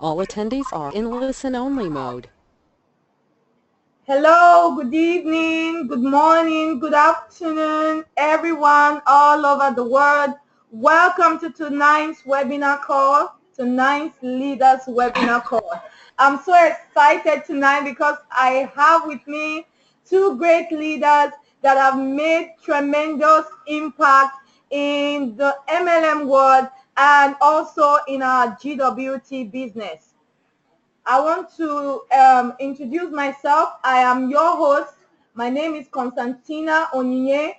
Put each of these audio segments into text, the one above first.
All attendees are in listen-only mode. Hello, good evening, good morning, good afternoon, everyone all over the world. Welcome to tonight's webinar call, tonight's leaders webinar call. I'm so excited tonight because I have with me two great leaders that have made tremendous impact in the MLM world and also in our GWT business. I want to introduce myself. I am your host. My name is Constantina Onyinye.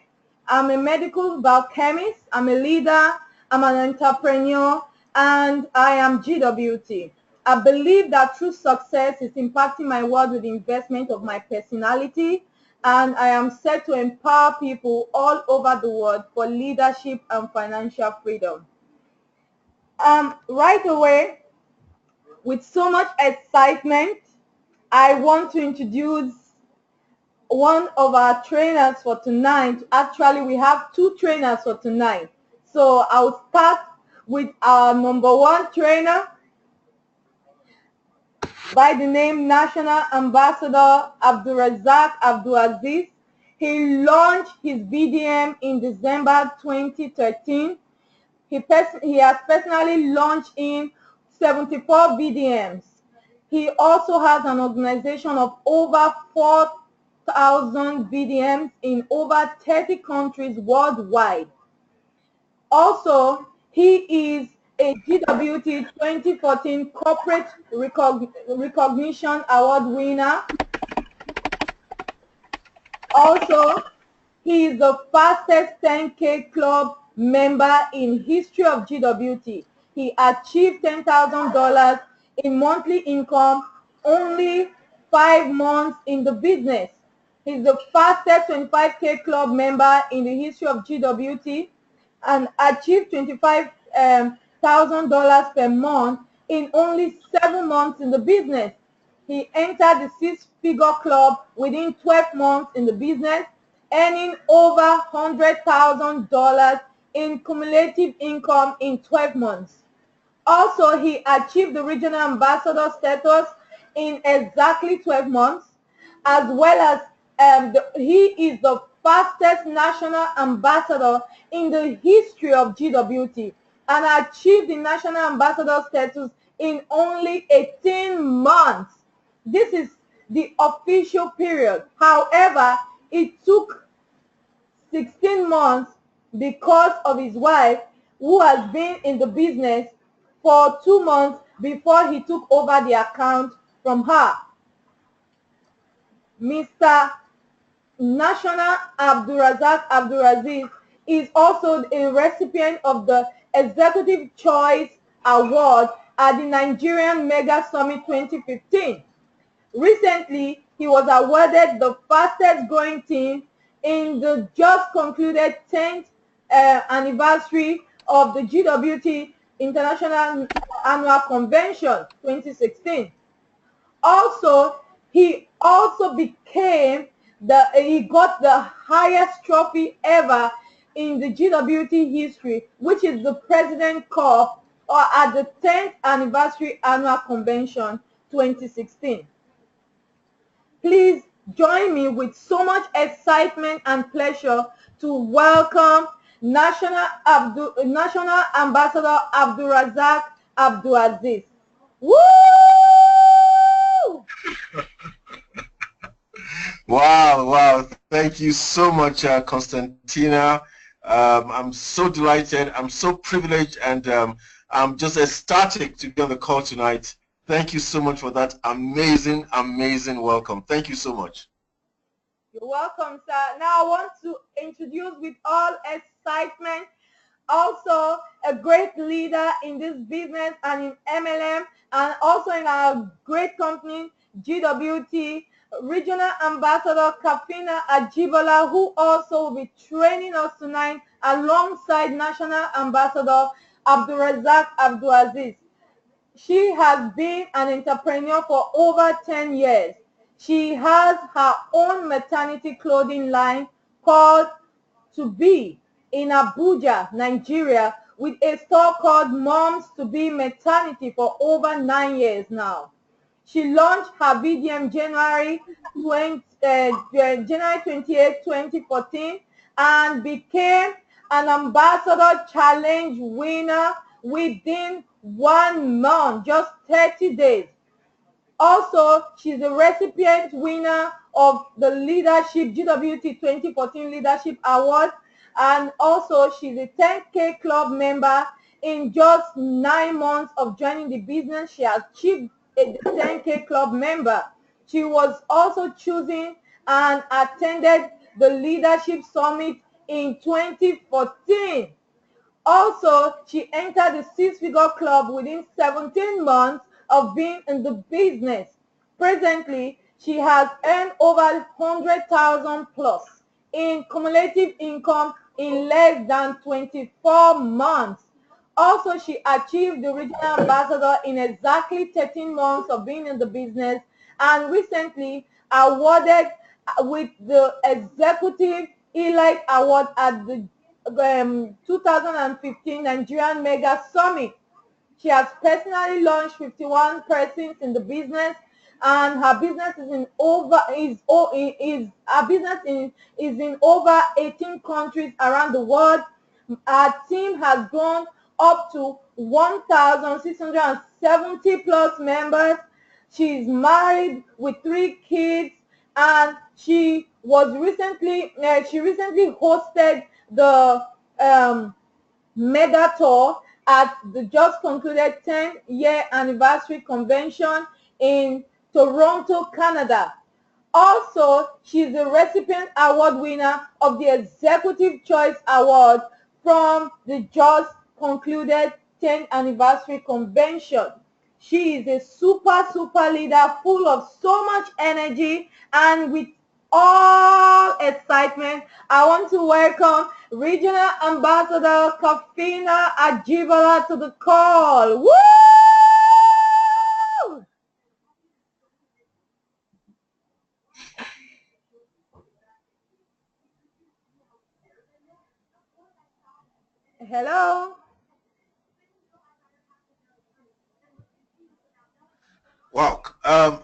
I'm a medical biochemist. I'm a leader. I'm an entrepreneur, and I am GWT. I believe that true success is impacting my world with the investment of my personality, and I am set to empower people all over the world for leadership and financial freedom. Right away, with so much excitement, I want to introduce one of our trainers for tonight. Actually, we have two trainers for tonight. So I'll start with our number one trainer by the name National Ambassador AbdurRazaq AbdulAziz. He launched his BDM in December 2013. He has personally launched in 74 BDMs. He also has an organization of over 4,000 BDMs in over 30 countries worldwide. Also, he is a GWT 2014 Corporate Recognition Award winner. Also, he is the fastest 10K club member in history of GWT. He achieved $10,000 in monthly income only 5 months in the business. He's the fastest 25K club member in the history of GWT and achieved $25,000 per month in only 7 months in the business. He entered the six-figure club within 12 months in the business, earning over $100,000 in cumulative income in 12 months. Also, he achieved the regional ambassador status in exactly 12 months, as well as he is the fastest national ambassador in the history of GWT and achieved the national ambassador status in only 18 months. This is the official period. However, it took 16 months because of his wife, who has been in the business for 2 months before he took over the account from her. Mr. National AbdurRazaq AbdurAziz is also a recipient of the Executive Choice Award at the Nigerian Mega Summit 2015. Recently, he was awarded the fastest growing team in the just concluded 10th anniversary of the GWT International Annual Convention 2016. Also, he got the highest trophy ever in the GWT history, which is the President Cup, or at the 10th anniversary annual convention 2016. Please join me with so much excitement and pleasure to welcome National Ambassador AbdurRazaq AbdulAziz. Woo! Wow. Thank you so much, Constantina. I'm so delighted. I'm so privileged, and I'm just ecstatic to be on the call tonight. Thank you so much for that amazing welcome. Thank you so much. You're welcome, sir. Now I want to introduce with all excitement also a great leader in this business and in MLM and also in our great company, GWT, Regional Ambassador Kafina Ajibola, who also will be training us tonight alongside National Ambassador AbdurRazaq AbdulAziz. She has been an entrepreneur for over 10 years. She has her own maternity clothing line called To Be in Abuja, Nigeria, with a store called Moms to Be Maternity for over 9 years now. She launched her VDM January 28, 2014 and became an Ambassador Challenge winner within 1 month, just 30 days. Also, she's a recipient winner of the Leadership GWT 2014 Leadership Award, and also she's a 10K club member. In just 9 months of joining the business, she achieved a 10K club member. She was also chosen and attended the Leadership Summit in 2014. Also, she entered the six-figure club within 17 months of being in the business. Presently, she has earned over 100,000 plus in cumulative income in less than 24 months. Also, she achieved the regional ambassador in exactly 13 months of being in the business, and recently awarded with the Executive Elite Award at the 2015 Nigerian Mega Summit. She has personally launched 51 persons in the business, and her business is in over over 18 countries around the world. Our team has grown up to 1,670 plus members. She is married with 3 kids, and she recently hosted the mega tour at the just concluded 10-year anniversary convention in Toronto, Canada. Also, she's a recipient award winner of the Executive Choice Award from the just concluded 10th anniversary convention. She is a super leader, full of so much energy, and with all excitement, I want to welcome Regional Ambassador Kafina Ajibola to the call. Woo! Hello. Wow,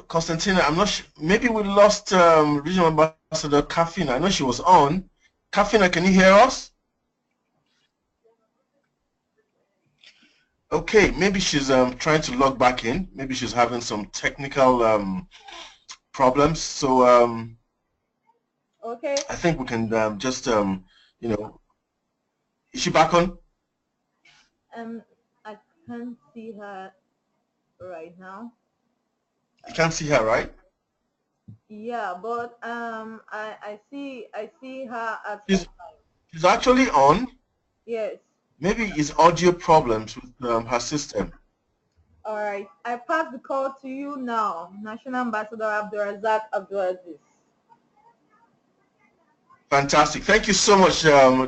Constantina, I'm not sure. Maybe we lost Regional Ambassador Kafina. I know she was on. Kafina, can you hear us? Okay, maybe she's trying to log back in. Maybe she's having some technical problems. So Okay. I think we can just you know, is she back on? I can't see her right now. You can't see her, right? Yeah, but I see her at She's actually on. Yes. Maybe it's audio problems with her system. All right. I pass the call to you now, National Ambassador AbdurRazaq AbdulAziz. Fantastic. Thank you so much,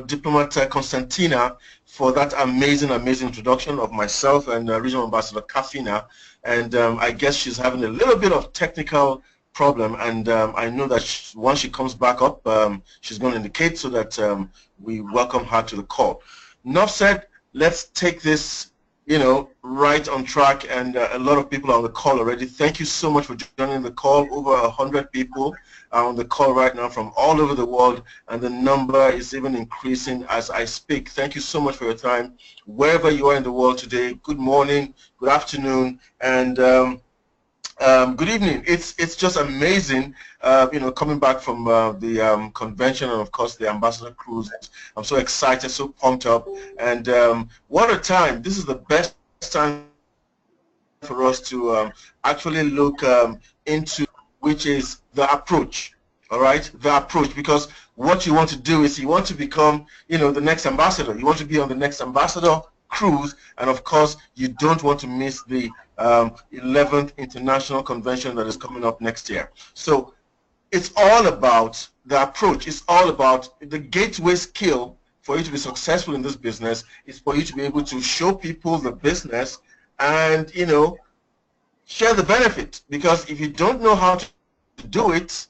Diplomat Constantina, for that amazing introduction of myself and Regional Ambassador Kafina. And I guess she's having a little bit of technical problem, and I know that once she comes back up, she's going to indicate so that we welcome her to the call. Enough said, let's take this, right on track, and a lot of people are on the call already. Thank you so much for joining the call. Over 100 people are on the call right now from all over the world, and the number is even increasing as I speak. Thank you so much for your time. Wherever you are in the world today, good morning, good afternoon, and good evening. It's just amazing, coming back from the convention and of course the Ambassador Cruise. I'm so excited, so pumped up, and what a time! This is the best time for us to actually look into, which is the approach. All right, the approach, because what you want to do is you want to become, the next ambassador. You want to be on the next ambassador cruise, and of course you don't want to miss the 11th international convention that is coming up next year. So it's all about the approach. It's all about the gateway skill for you to be successful in this business is for you to be able to show people the business and share the benefit, because if you don't know how to do it,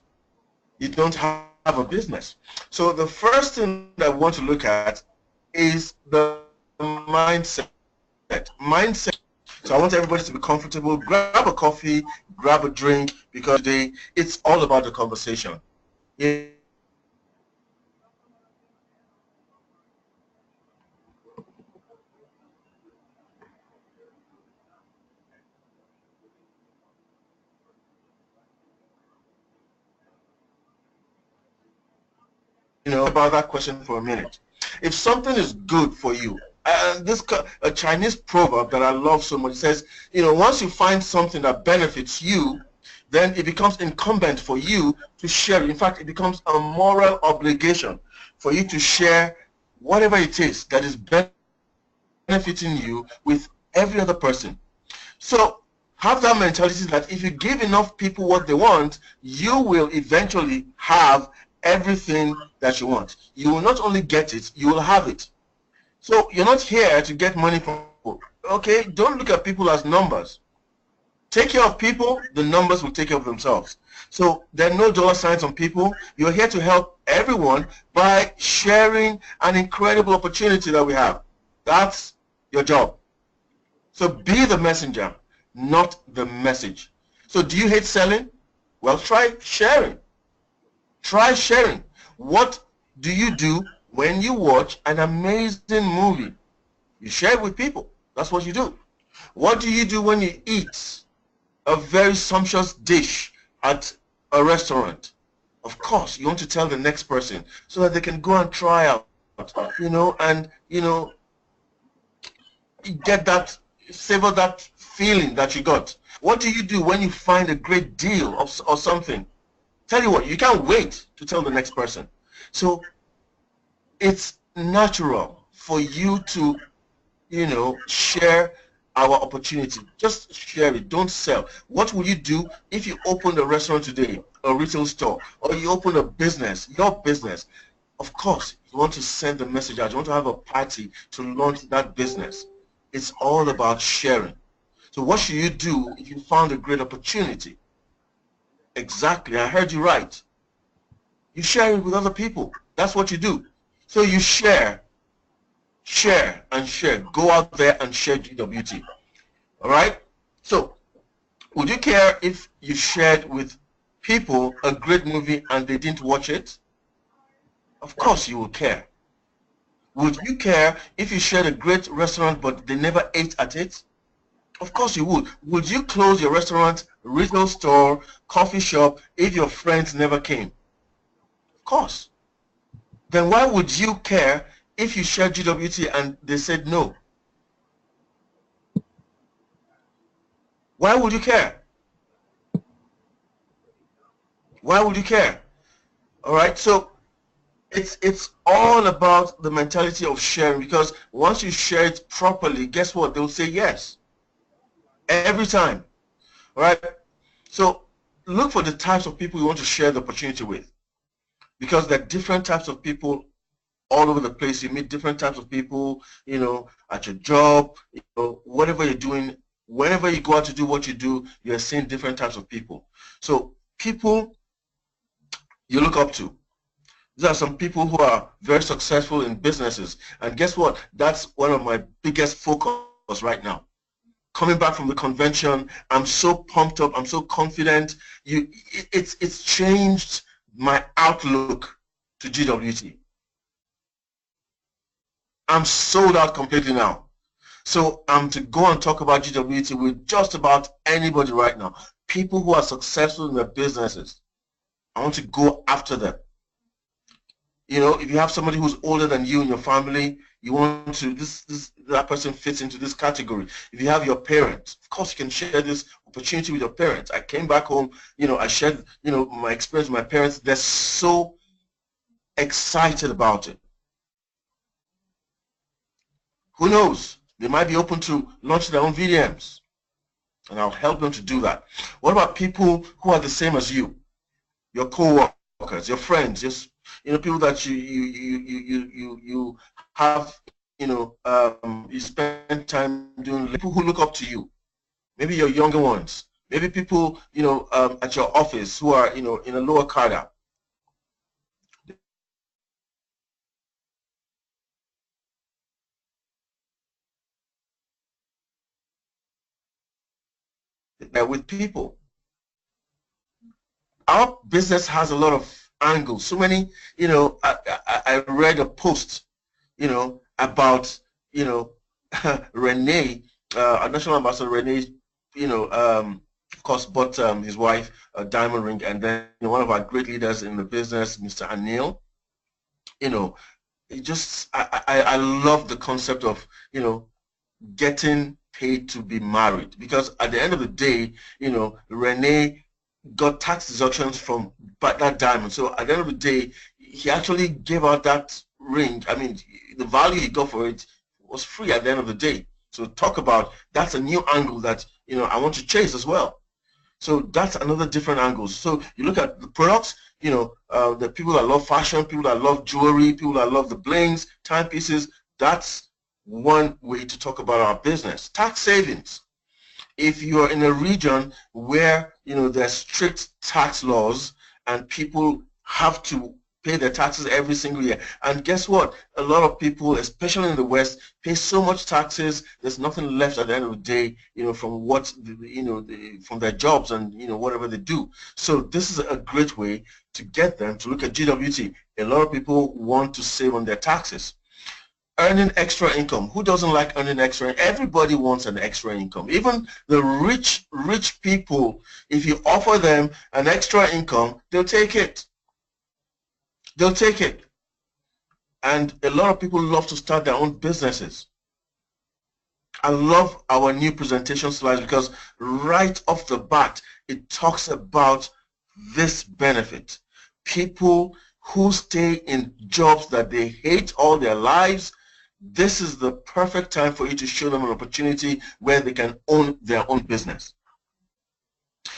you don't have a business. So the first thing that I want to look at is the mindset. Mindset. So I want everybody to be comfortable. Grab a coffee, grab a drink, because today it's all about the conversation. You know, about that question for a minute. If something is good for you, and a Chinese proverb that I love so much says, you know, once you find something that benefits you, then it becomes incumbent for you to share it. In fact, it becomes a moral obligation for you to share whatever it is that is benefiting you with every other person. So have that mentality that if you give enough people what they want, you will eventually have everything that you want. You will not only get it, you will have it. So you're not here to get money from people. Okay, don't look at people as numbers. Take care of people, the numbers will take care of themselves. So there are no dollar signs on people. You're here to help everyone by sharing an incredible opportunity that we have. That's your job. So be the messenger, not the message. So do you hate selling? Well, try sharing. Try sharing. What do you do when you watch an amazing movie? You share it with people. That's what you do. What do you do when you eat a very sumptuous dish at a restaurant? Of course, you want to tell the next person so that they can go and try out, you know, and, you know, get that, savor that feeling that you got. What do you do when you find a great deal or something? Tell you what, you can't wait to tell the next person. So it's natural for you to, you know, share our opportunity. Just share it. Don't sell. What will you do if you open a restaurant today, a retail store, or you open a business, your business? Of course, you want to send the message out. You want to have a party to launch that business. It's all about sharing. So what should you do if you found a great opportunity? Exactly, I heard you right. You share it with other people. That's what you do. So you share, and share. Go out there and share GWT. All right? So would you care if you shared with people a great movie and they didn't watch it? Of course you will care. Would you care if you shared a great restaurant but they never ate at it? Of course you would. Would you close your restaurant, retail store, coffee shop if your friends never came? Of course. Then why would you care if you shared GWT and they said no? Why would you care? Why would you care? All right, so it's all about the mentality of sharing, because once you share it properly, guess what? They'll say yes. Every time. All right? So look for the types of people you want to share the opportunity with, because there are different types of people all over the place. You meet different types of people, you know, at your job, you know, whatever you're doing, whenever you go out to do what you do, you're seeing different types of people. So people you look up to. There are some people who are very successful in businesses, and guess what? That's one of my biggest focus right now. Coming back from the convention, I'm so pumped up, I'm so confident. It's changed my outlook to GWT. I'm sold out completely now. So I'm to go and talk about GWT with just about anybody right now. People who are successful in their businesses. I want to go after them. You know, if you have somebody who's older than you in your family, you want to, that person fits into this category. If you have your parents, of course you can share this opportunity with your parents. I came back home, you know, I shared, you know, my experience with my parents. They're so excited about it. Who knows? They might be open to launch their own VDMs, and I'll help them to do that. What about people who are the same as you? Your co-workers, your friends, just, you know, people that you have, you know, you spend time doing, people who look up to you. Maybe your younger ones. Maybe people, you know, at your office who are, you know, in a lower cadre. with people. Our business has a lot of angles. So many, you know, I read a post, you know, about, you know, Renee, our national ambassador Renee, you know, of course, bought his wife a diamond ring, and then one of our great leaders in the business, Mr. Anil, you know, it just, I love the concept of, you know, getting paid to be married, because at the end of the day, you know, Renee got tax deductions from that diamond. So at the end of the day, he actually gave out that ring. I mean, the value he got for it was free at the end of the day. So talk about, that's a new angle that, you know, I want to chase as well. So that's another different angle. So you look at the products, you know, the people that love fashion, people that love jewelry, people that love the blings, timepieces, that's one way to talk about our business. Tax savings. If you're in a region where, you know, there's strict tax laws and people have to pay their taxes every single year, and guess what, a lot of people, especially in the West, pay so much taxes, there's nothing left at the end of the day, you know, from what, you know, from their jobs and, you know, whatever they do. So this is a great way to get them to look at GWT. A lot of people want to save on their taxes. Earning extra income. Who doesn't like earning extra? Everybody wants an extra income. Even the rich people, if you offer them an extra income, they'll take it. They'll take it. And a lot of people love to start their own businesses. I love our new presentation slides because right off the bat, it talks about this benefit. People who stay in jobs that they hate all their lives, this is the perfect time for you to show them an opportunity where they can own their own business.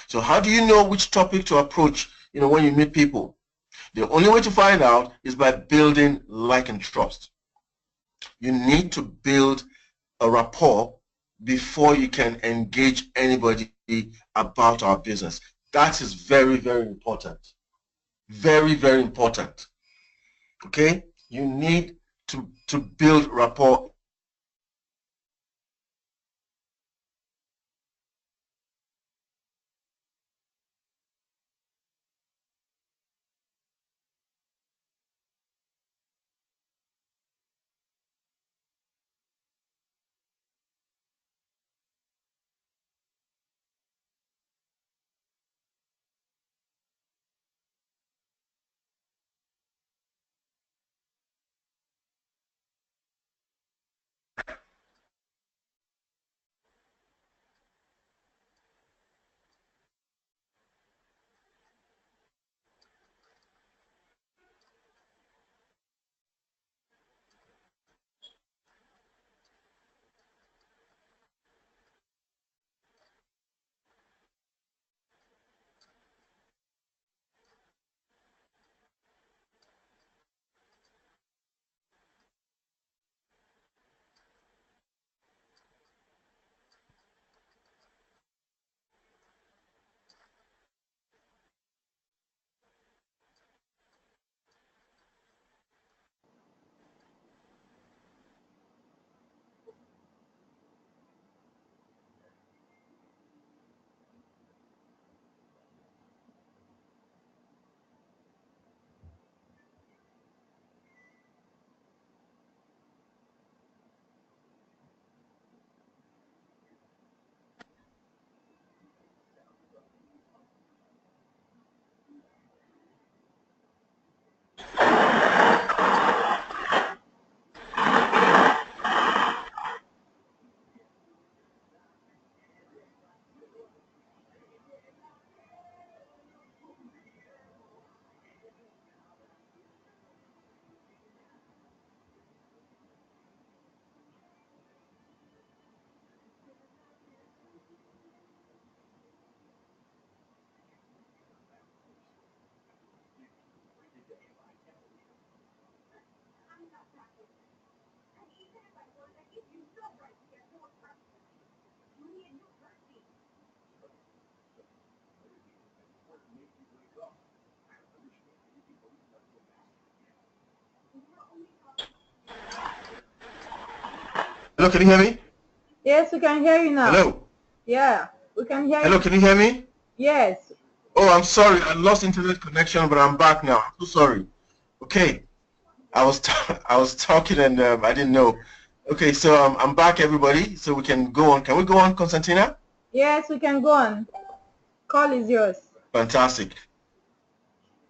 So how do you know which topic to approach, you know, when you meet people? The only way to find out is by building like and trust. You need to build a rapport before you can engage anybody about our business. That is very, very important. Very, very important. Okay? You need to build rapport. Hello, can you hear me? Yes, we can hear you now. Hello. Yeah. We can hear Hello, you. can you hear me? Yes. Oh, I'm sorry. I lost internet connection, but I'm back now. I'm so sorry. Okay, I was talking and I didn't know. Okay, so I'm back, everybody. So we can go on. Can we go on, Constantina? Yes, we can go on. Call is yours. Fantastic.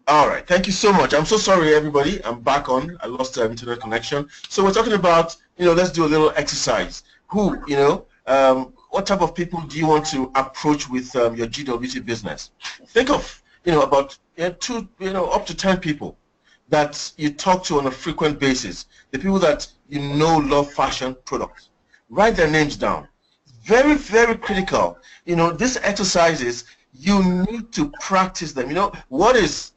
All right. Thank you so much. I'm so sorry, everybody. I'm back on. I lost internet connection. So we're talking about, let's do a little exercise. What type of people do you want to approach with your GWT business? Think of, about up to 10 people that you talk to on a frequent basis. The people that love fashion products. Write their names down. Very, very critical. These exercises, you need to practice them. What is,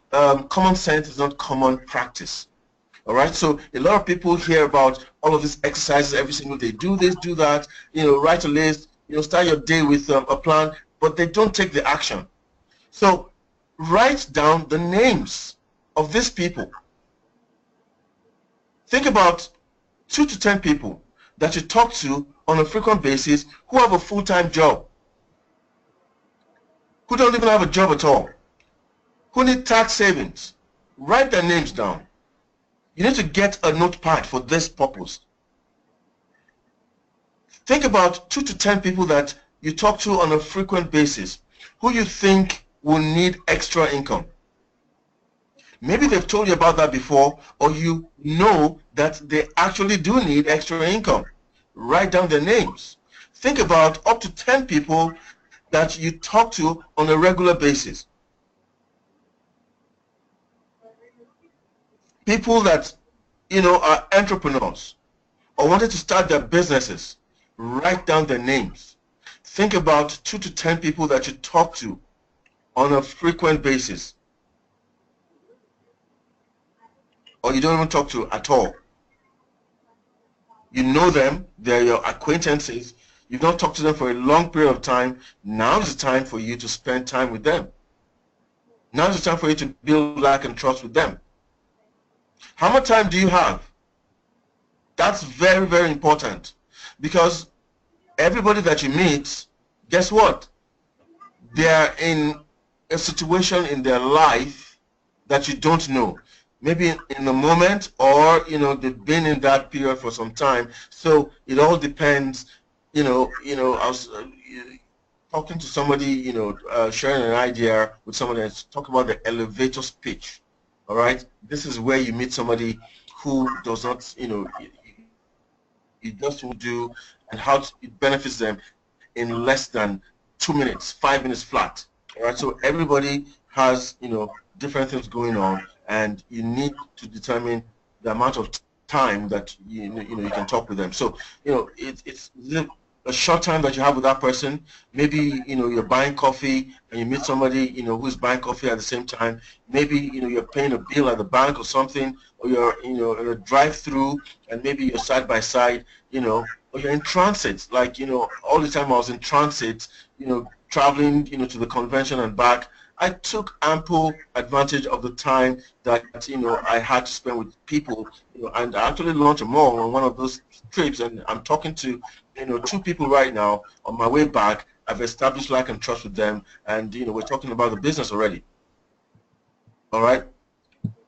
common sense is not common practice. All right, so a lot of people hear about all of these exercises every single day. Do this, do that, write a list, start your day with a plan, but they don't take the action. So write down the names of these people. Think about 2 to 10 people that you talk to on a frequent basis who have a full-time job, who don't even have a job at all, who need tax savings. Write their names down. You need to get a notepad for this purpose. Think about 2 to 10 people that you talk to on a frequent basis who you think will need extra income. Maybe they've told you about that before, or you know that they actually do need extra income. Write down their names. Think about up to 10 people that you talk to on a regular basis. People that are entrepreneurs or wanted to start their businesses. Write down their names. Think about 2 to 10 people that you talk to on a frequent basis, or you don't even talk to at all. You know them, they're your acquaintances, you've not talked to them for a long period of time. Now is the time for you to spend time with them. Now is the time for you to build like and trust with them. How much time do you have? That's very, very important, because everybody that you meet, guess what? They're in a situation in their life that you don't know. Maybe in the moment, or they've been in that period for some time. So it all depends. I was talking to somebody, sharing an idea with somebody and talk about the elevator speech. All right, this is where you meet somebody who does not, it just will do, and how it benefits them in less than 2 minutes, 5 minutes flat. All right, so everybody has, different things going on, and you need to determine the amount of time that you can talk with them. So it's a short time that you have with that person. Maybe you're buying coffee and you meet somebody who's buying coffee at the same time. Maybe you're paying a bill at the bank or something, or you're in a drive-through, and maybe you're side by side, or you're in transit. Like all the time I was in transit, traveling to the convention and back. I took ample advantage of the time that I had to spend with people, and I actually launched a mall on one of those trips, and I'm talking to 2 people right now on my way back. I've established like and trust with them, and we're talking about the business already. All right.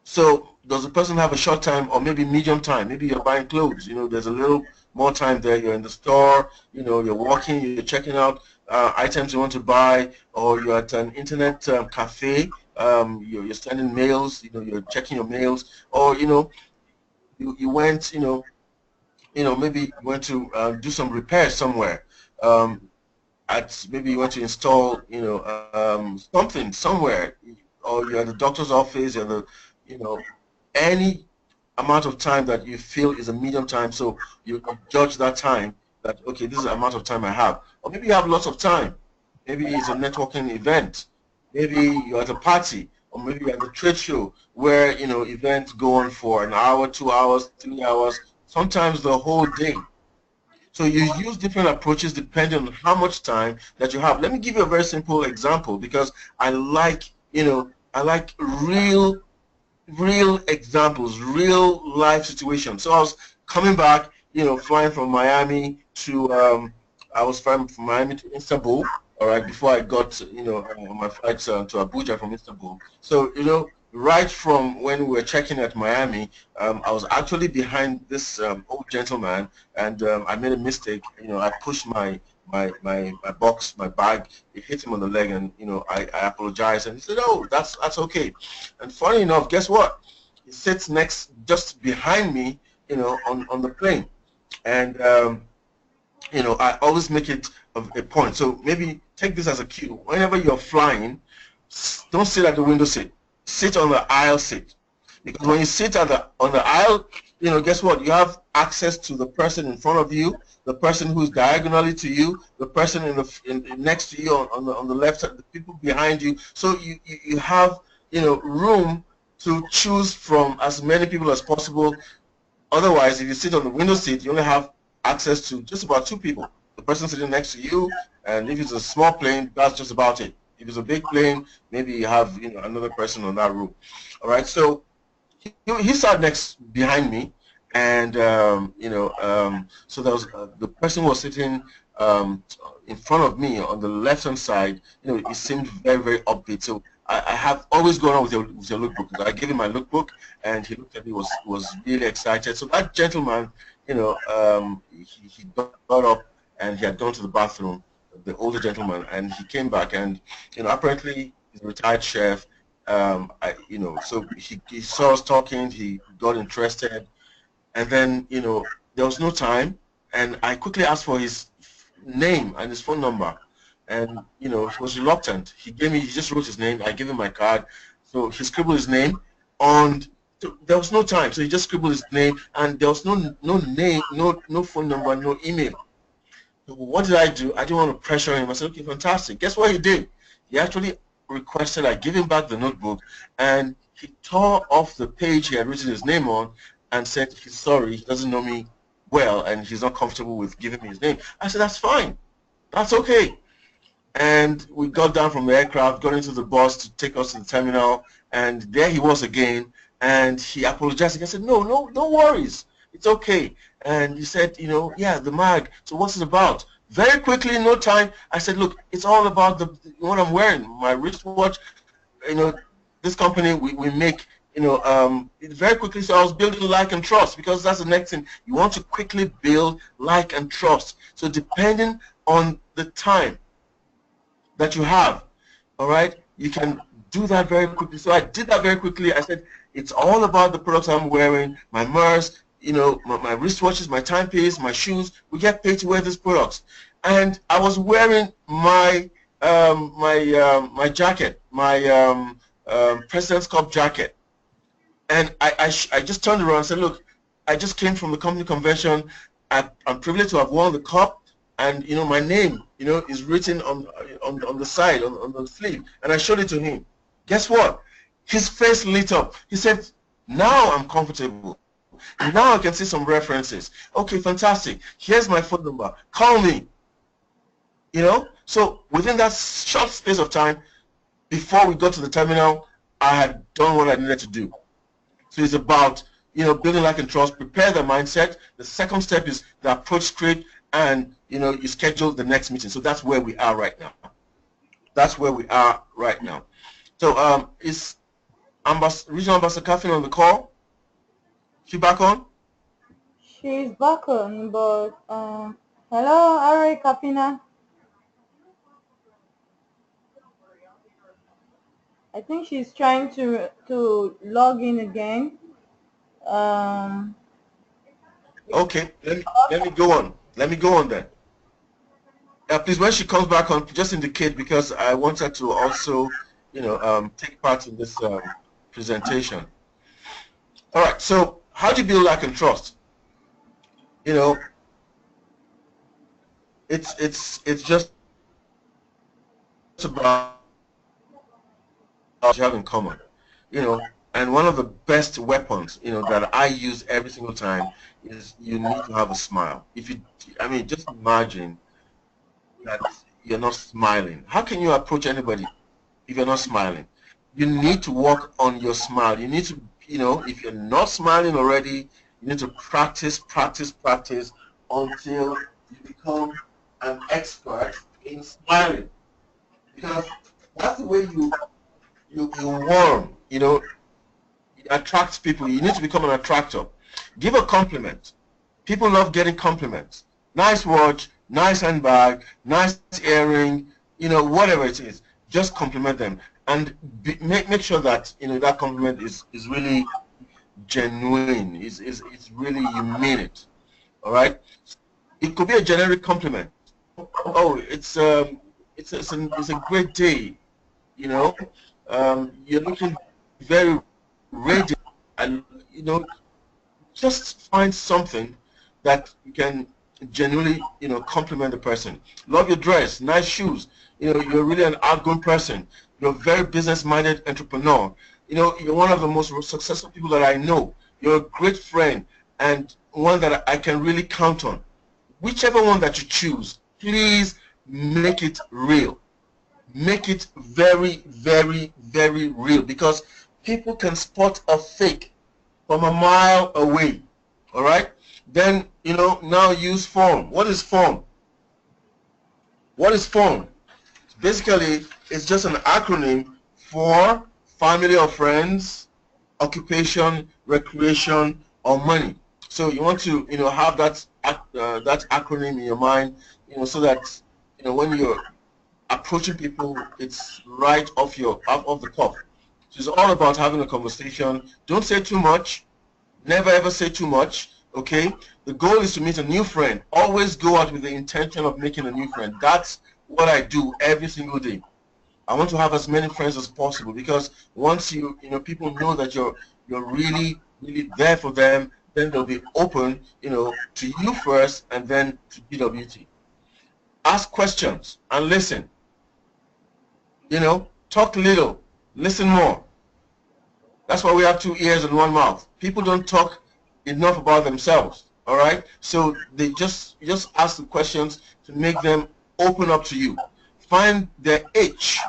So does the person have a short time or maybe medium time? Maybe you're buying clothes. There's a little more time there. You're in the store. You're walking. You're checking out items you want to buy, or you're at an internet cafe. You're sending mails. You're checking your mails, or you went. Maybe you went to do some repair somewhere. Maybe you want to install something somewhere, or you're at the doctor's office. You're any amount of time that you feel is a medium time, so you judge that time that, okay, this is the amount of time I have. Or maybe you have lots of time. Maybe it's a networking event. Maybe you're at a party, or maybe you're at a trade show where events go on for an hour, 2 hours, 3 hours, sometimes the whole day. So you use different approaches depending on how much time that you have. Let me give you a very simple example, because I like real examples, real life situations. So I was coming back, flying from Miami to I was flying from Miami to Istanbul, all right, before I got, on my flight to Abuja from Istanbul. So, right from when we were checking at Miami, I was actually behind this old gentleman, and I made a mistake. I pushed my box, my bag. It hit him on the leg, and I apologized, and he said, "Oh, that's okay." And funny enough, guess what? He sits just behind me, on the plane, and I always make it a point. So maybe take this as a cue. Whenever you're flying, don't sit at the window seat. Sit on the aisle seat, because when you sit on the aisle, guess what? You have access to the person in front of you, the person who's diagonally to you, the person next to you on the left side, the people behind you. So you have room to choose from as many people as possible. Otherwise, if you sit on the window seat, you only have access to just about 2 people. The person sitting next to you, and if it's a small plane, that's just about it. If it's a big plane, maybe you have another person on that row. All right, so he sat behind me, and so there was the person who was sitting in front of me on the left-hand side. He seemed very, very upbeat. So I have always gone on with your lookbook. I gave him my lookbook, and he looked at me, was really excited. So that gentleman, he got up, and he had gone to the bathroom, the older gentleman, and he came back, and apparently he's a retired chef. So he saw us talking, he got interested, and then there was no time, and I quickly asked for his name and his phone number, and he was reluctant. He just wrote his name. I gave him my card, so he scribbled his name on. There was no time, so he just scribbled his name, and there was no name, no phone number, no email. So what did I do? I didn't want to pressure him. I said, okay, fantastic. Guess what he did? He actually requested I give him back the notebook, and he tore off the page he had written his name on and said he's sorry, he doesn't know me well, and he's not comfortable with giving me his name. I said, that's fine. That's okay. And we got down from the aircraft, got into the bus to take us to the terminal, and there he was again, and he apologized. I said, no worries. It's okay. And he said, yeah, the mag. So what's it about? Very quickly, in no time, I said, look, it's all about what I'm wearing, my wristwatch. This company, we make, very quickly. So I was building like and trust, because that's the next thing. You want to quickly build like and trust. So depending on the time that you have, all right, you can do that very quickly. So I did that very quickly. I said, it's all about the products I'm wearing, my MERS, my wristwatches, my timepiece, my shoes. We get paid to wear these products. And I was wearing my my jacket, my President's Cup jacket. And I just turned around and said, look, I just came from the company convention. I'm privileged to have won the cup, and my name is written on the side, on the sleeve. And I showed it to him. Guess what? His face lit up. He said, now I'm comfortable. Now I can see some references. Okay, fantastic. Here's my phone number. Call me. So within that short space of time, before we got to the terminal, I had done what I needed to do. So it's about building like and trust, prepare the mindset. The second step is the approach script, and you schedule the next meeting. So that's where we are right now. That's where we are right now. So is Regional Ambassador Kafina on the call? She back on? She's back on, but hello, alright, Kafina. I think she's trying to log in again. Okay, let me go on. Let me go on then. Please, when she comes back on, just indicate, because I want her to also, take part in this presentation. All right. So, how do you build like and trust? It's just about what you have in common, and one of the best weapons, that I use every single time is you need to have a smile. Just imagine that you're not smiling. How can you approach anybody if you're not smiling? You need to work on your smile. You need to, if you're not smiling already, you need to practice until you become an expert in smiling, because that's the way you warm, you know, it attracts people. You need to become an attractor. Give a compliment. People love getting compliments. Nice watch, nice handbag, nice earring, you know, whatever it is. Just compliment them, and make sure that, you know, that compliment is really genuine. It's really, you mean it. All right. It could be a generic compliment. Oh, it's a great day. You know, you're looking very radiant, and you know, just find something that you can genuinely, you know, compliment the person. Love your dress, nice shoes. You know, you're really an outgoing person. You're a very business-minded entrepreneur. You know, you're one of the most successful people that I know. You're a great friend and one that I can really count on. Whichever one that you choose, please make it real. Make it very, very, very real, because people can spot a fake from a mile away. All right? Then, you know, now use form. What is form? What is form? Basically, it's just an acronym for family or friends, occupation, recreation, or money. So you want to, you know, have that acronym in your mind, you know, so that, you know, when you're approaching people, it's right off the cuff. So it's all about having a conversation. Don't say too much. Never ever say too much. Okay? The goal is to meet a new friend. Always go out with the intention of making a new friend. That's what I do every single day. I want to have as many friends as possible, because once you know, people know that you're really, really there for them, then they'll be open, you know, to you first and then to BWT. Ask questions and listen. You know, talk little, listen more. That's why we have 2 ears and 1 mouth. People don't talk enough about themselves. All right, so they just ask the questions to make them open up to you. Find their itch.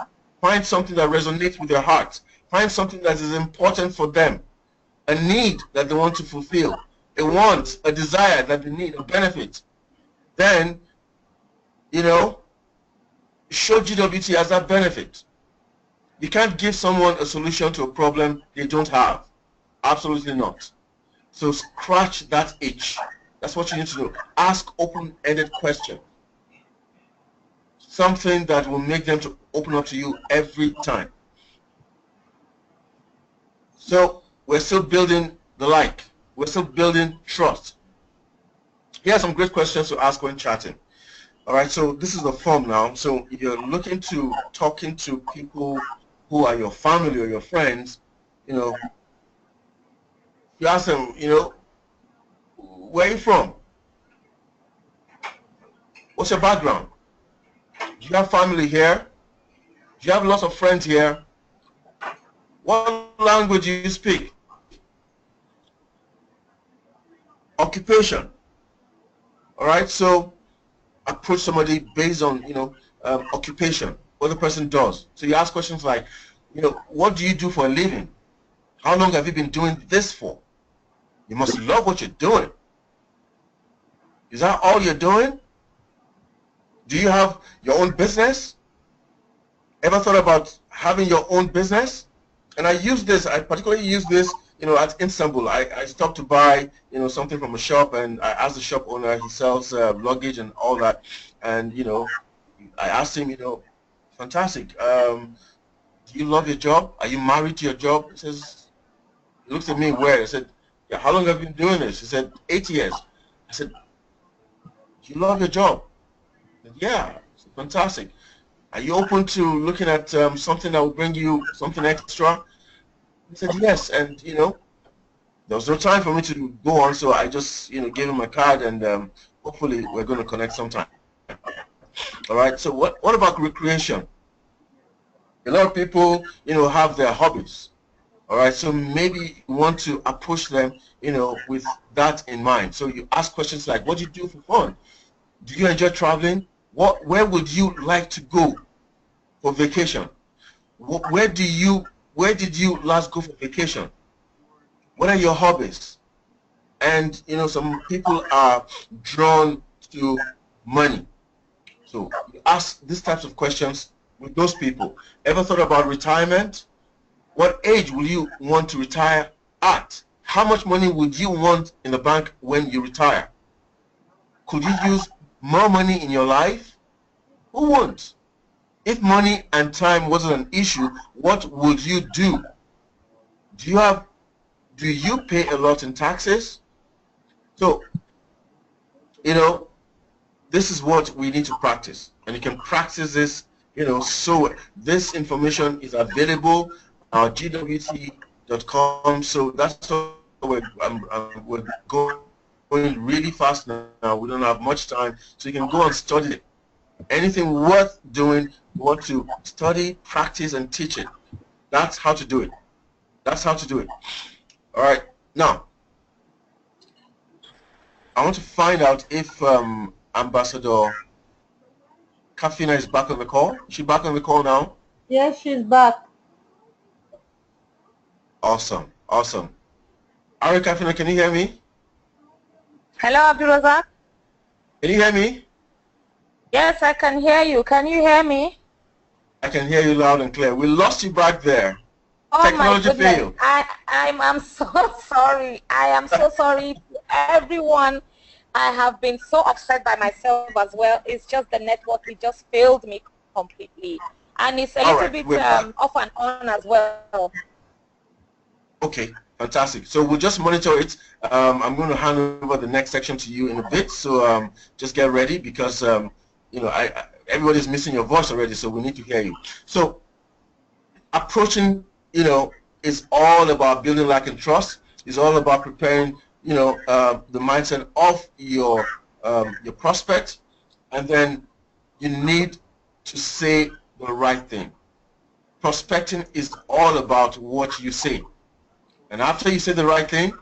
Find something that resonates with their heart. Find something that is important for them. A need that they want to fulfill. A want, a desire that they need, a benefit. Then, you know, show GWT as that benefit. You can't give someone a solution to a problem they don't have. Absolutely not. So scratch that itch. That's what you need to do. Ask open-ended questions. Something that will make them to open up to you every time. So we're still building the like. We're still building trust. Here are some great questions to ask when chatting. All right, so this is the form now. So if you're looking to talking to people who are your family or your friends, you know, you ask them, you know, where are you from? What's your background? Do you have family here? Do you have lots of friends here? What language do you speak? Occupation. All right, so approach somebody based on, you know, occupation, what the person does. So you ask questions like, you know, what do you do for a living? How long have you been doing this for? You must love what you're doing. Is that all you're doing? Do you have your own business? Ever thought about having your own business? And I particularly use this, you know, at Istanbul. I stopped to buy, you know, something from a shop, and I asked the shop owner, he sells luggage and all that, and, you know, I asked him, you know, fantastic, do you love your job? Are you married to your job? He says, he looks at me weird. I said, yeah, how long have you been doing this? He said, 8 years. I said, do you love your job? He said, yeah. I said, fantastic. Are you open to looking at something that will bring you something extra? He said, yes. And, you know, there was no time for me to go on, so I just, you know, gave him my card, and hopefully we're going to connect sometime. All right, so what about recreation? A lot of people, you know, have their hobbies. All right, so maybe you want to approach them, you know, with that in mind. So you ask questions like, what do you do for fun? Do you enjoy traveling? Where would you like to go for vacation? Where did you last go for vacation? What are your hobbies? And, you know, some people are drawn to money. So you ask these types of questions with those people. Ever thought about retirement? What age will you want to retire at? How much money would you want in the bank when you retire? Could you use more money in your life? Who won't? If money and time wasn't an issue, what would you do? Do you pay a lot in taxes? So, this is what we need to practice. And you can practice this, so this information is available on gwt.com. So that's what we're going really fast now. We don't have much time. So you can go and study it. Anything worth doing, you want to study, practice, and teach it. That's how to do it. That's how to do it. All right. Now, I want to find out if Ambassador Kafina is back on the call. Is she back on the call now? Yes, she's back. Awesome. Awesome. All right, Kafina, can you hear me? Hello, AbdurRazaq. Can you hear me? Yes, I can hear you. Can you hear me? I can hear you loud and clear. We lost you back there. Oh, Technology my goodness. failed. I'm so sorry. I am so sorry to everyone. I have been so upset by myself as well. It's just the network. It just failed me completely. And it's a little bit off and on as well. Okay, fantastic. So we'll just monitor it. I'm going to hand over the next section to you in a bit. So just get ready because, everybody's missing your voice already. So we need to hear you. So approaching, is all about building lack and trust. It's all about preparing, the mindset of your prospect, and then you need to say the right thing. Prospecting is all about what you say, and after you say the right thing,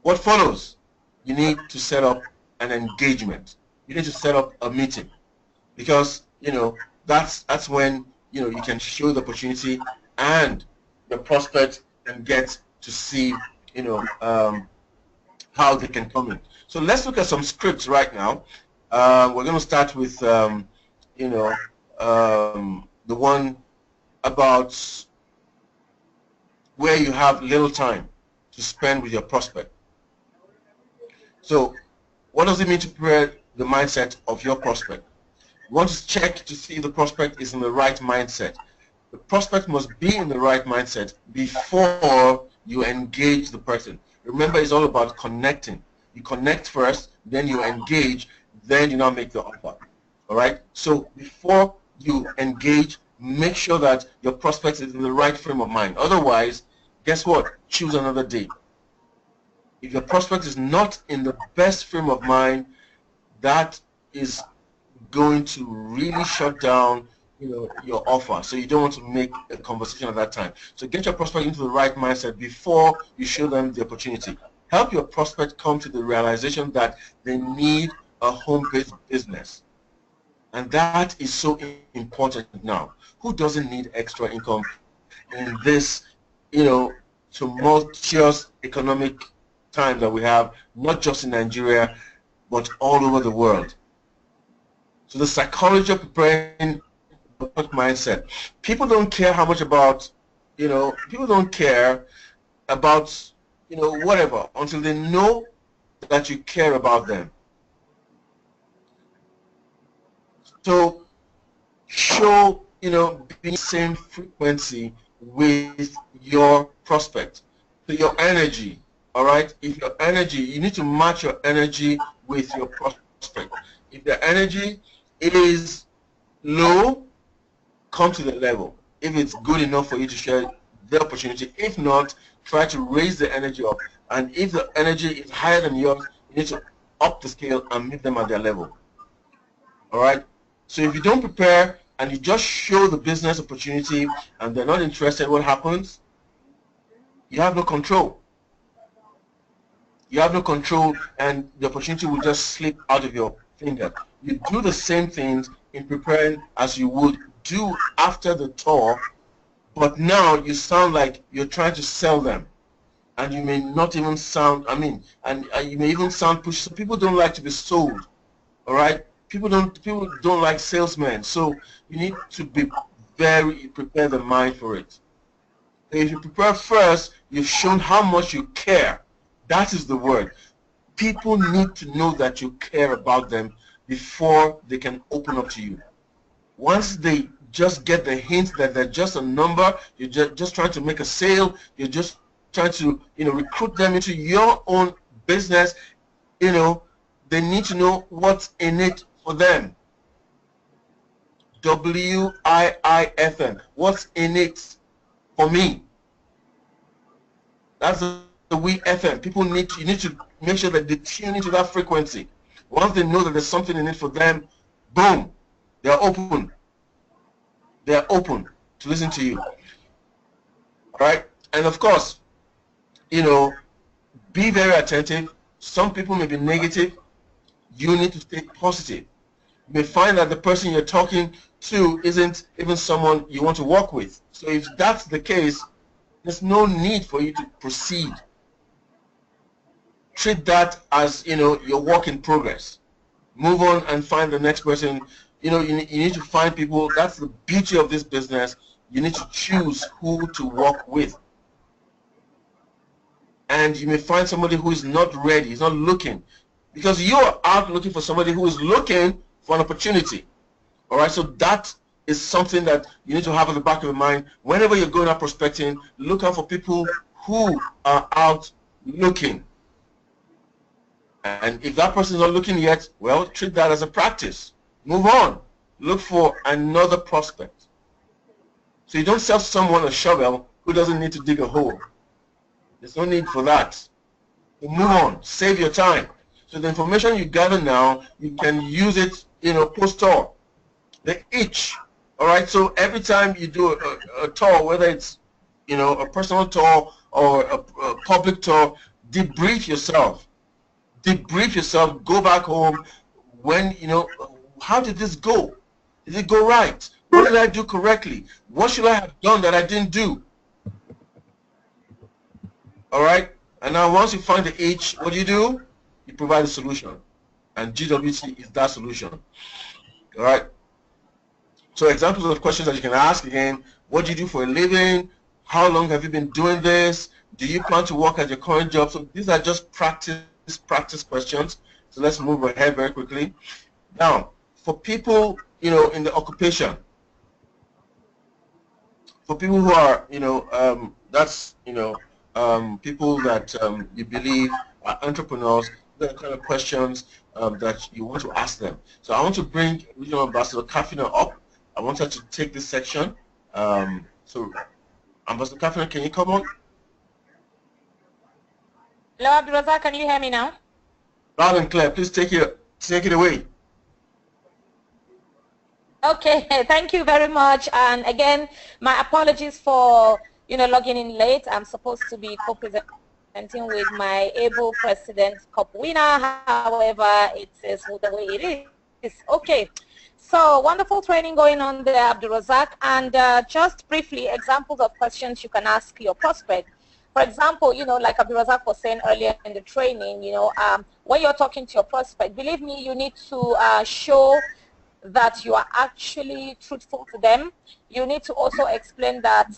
what follows? You need to set up an engagement. You need to set up a meeting, because that's when you can show the opportunity, and the prospect can get to see how they can come in. So let's look at some scripts right now. We're going to start with the one about where you have little time to spend with your prospect. So what does it mean to prepare the mindset of your prospect? You want to check to see if the prospect is in the right mindset. The prospect must be in the right mindset before you engage the person. Remember, it's all about connecting. You connect first, then you engage, then you now make the offer. All right? So before you engage, make sure that your prospect is in the right frame of mind. Otherwise, guess what? Choose another day. If your prospect is not in the best frame of mind, that is going to really shut down your offer. So you don't want to make a conversation at that time. So get your prospect into the right mindset before you show them the opportunity. Help your prospect come to the realization that they need a home-based business. And that is so important now. Who doesn't need extra income in this, tumultuous economic time that we have, not just in Nigeria, but all over the world? So the psychology of preparing mindset. People don't care how much about, people don't care about, whatever, until they know that you care about them. So show, being same frequency with your prospect. So your energy, all right? If your energy, you need to match your energy with your prospect. If the energy is low, come to the level. If it's good enough for you to share the opportunity, if not, try to raise the energy up. And if the energy is higher than yours, you need to up the scale and meet them at their level. All right? So if you don't prepare and you just show the business opportunity and they're not interested, what happens? You have no control. You have no control, and the opportunity will just slip out of your finger. You do the same things in preparing as you would do after the tour, but now you sound like you're trying to sell them, and you may not even sound, and you may even sound pushy. So people don't like to be sold, all right? People don't like salesmen, so you need to be prepare the mind for it. If you prepare first, you've shown how much you care. That is the word. People need to know that you care about them before they can open up to you. Once they just get the hint that they're just a number, you're just trying to make a sale, you're just trying to, recruit them into your own business, they need to know what's in it for them. WIIFM, what's in it for me? That's the we FM. People you need to make sure that they tune into that frequency. Once they know that there's something in it for them, boom, they're open. They're open to listen to you. All right? And of course, be very attentive. Some people may be negative. You need to stay positive. You may find that the person you're talking to isn't even someone you want to work with. So if that's the case, there's no need for you to proceed. Treat that as, your work in progress. Move on and find the next person. You need to find people. That's the beauty of this business. You need to choose who to work with. And you may find somebody who is not ready, is not looking. Because you're out looking for somebody who is looking for an opportunity. All right, so that is something that you need to have in the back of your mind. Whenever you're going out prospecting, look out for people who are out looking. And if that person is not looking yet, well, treat that as a practice. Move on. Look for another prospect. So you don't sell someone a shovel who doesn't need to dig a hole. There's no need for that. So move on. Save your time. So the information you gather now, you can use it, post-tour. The itch. All right, so every time you do a tour, whether it's, a personal tour or a public tour, debrief yourself. Debrief yourself. Go back home. When, how did this go? Did it go right? What did I do correctly? What should I have done that I didn't do? All right, and now once you find the itch, what do? You provide a solution. And GWC is that solution. All right. So examples of questions that you can ask again: what do you do for a living? How long have you been doing this? Do you plan to work at your current job? So these are just practice questions. So let's move ahead very quickly. Now, for people, in the occupation, for people who are, that's, people that you believe are entrepreneurs, the kind of questions that you want to ask them. So I want to bring Regional Ambassador Kafina up. I want her to take this section. So, Ambassador Kafina, can you come on? Hello, AbdurRazaq, can you hear me now? Loud and clear. Please take it away. Okay, thank you very much. And again, my apologies for logging in late. I'm supposed to be co-presenting with my able president, Kafina. However, it is the way it is. Okay. So wonderful training going on there, AbdurRazaq, and just briefly examples of questions you can ask your prospect. For example, like AbdurRazaq was saying earlier in the training, when you're talking to your prospect, believe me, you need to show that you are actually truthful to them. You need to also explain that,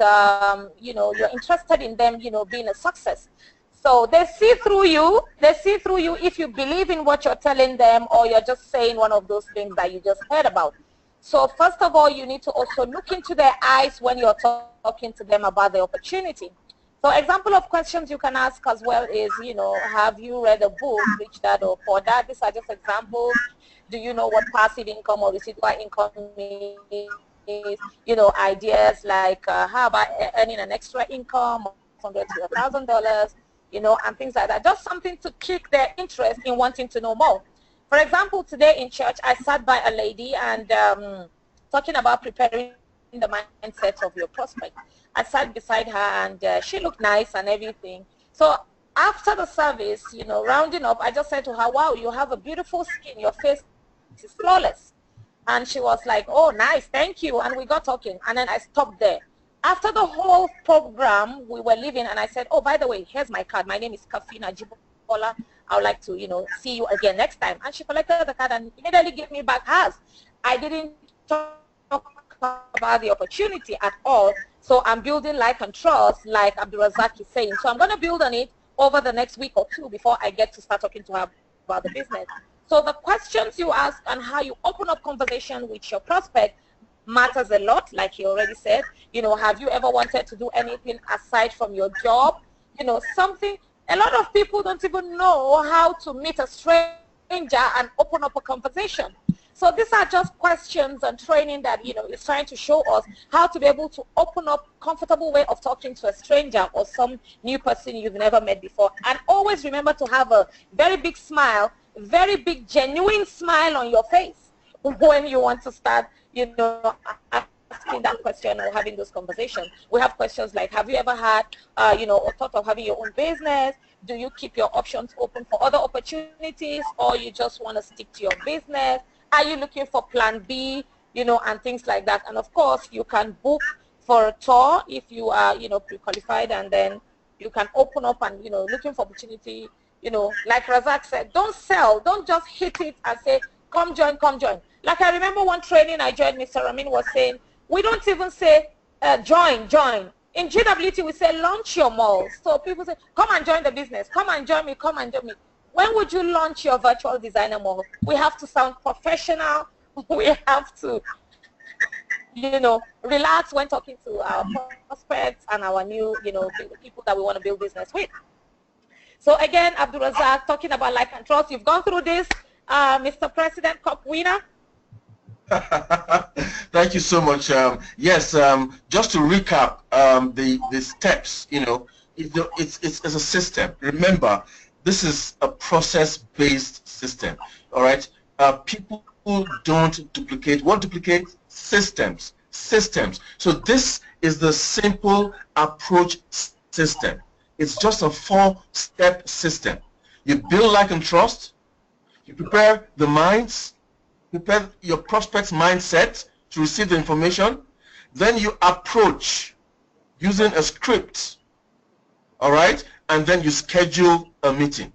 you're interested in them, being a success. So they see through you. They see through you if you believe in what you're telling them or you're just saying one of those things that you just heard about. So first of all, you need to also look into their eyes when you're talking to them about the opportunity. So example of questions you can ask as well is, have you read a book, Rich Dad or Poor Dad? These are just examples. Do you know what passive income or residual income is? Ideas like how about earning an extra income of $100 to $1,000, and things like that. Just something to kick their interest in wanting to know more. For example, today in church, I sat by a lady and talking about preparing the mindset of your prospect. I sat beside her and she looked nice and everything. So after the service, rounding up, I just said to her, wow, you have a beautiful skin. Your face is flawless. And she was like, oh, nice, thank you. And we got talking. And then I stopped there. After the whole program, we were leaving, and I said, oh, by the way, here's my card. My name is Kafina, Ajibola. Ajibola, I would like to, see you again next time. And she collected the card and immediately gave me back hers. I didn't talk about the opportunity at all. So I'm building like and trust, like AbdurRazaq is saying. So I'm going to build on it over the next week or two before I get to start talking to her about the business. So the questions you ask and how you open up conversation with your prospect matters a lot, like he already said. Have you ever wanted to do anything aside from your job? Something, a lot of people don't even know how to meet a stranger and open up a conversation. So these are just questions and training that, is trying to show us how to be able to open up comfortable way of talking to a stranger or some new person you've never met before. And always remember to have a very big smile, very big genuine smile on your face when you want to start, asking that question or having those conversations. We have questions like, have you ever had, or thought of having your own business? Do you keep your options open for other opportunities, or you just want to stick to your business? Are you looking for plan B, and things like that? And of course, you can book for a tour if you are, pre-qualified, and then you can open up and, looking for opportunity, like Razaq said, don't sell, don't just hit it and say, come join, come join. Like I remember one training I joined, Mr. Ramin was saying, we don't even say join. In GWT, we say launch your mall. So people say, come and join the business, come and join me, come and join me. When would you launch your virtual designer mall? We have to sound professional. We have to, relax when talking to our prospects and our new, people that we want to build business with. So again, AbdurRazaq, talking about like and trust. You've gone through this, Mr. President, Cup winner. Thank you so much. Yes, just to recap the steps, it's a system. Remember, this is a process-based system, all right? People don't duplicate. What duplicate? Systems. So this is the simple approach system. It's just a 4-step system. You build like and trust. You prepare the minds. Prepare your prospect's mindset to receive the information. Then you approach using a script, all right? And then you schedule a meeting.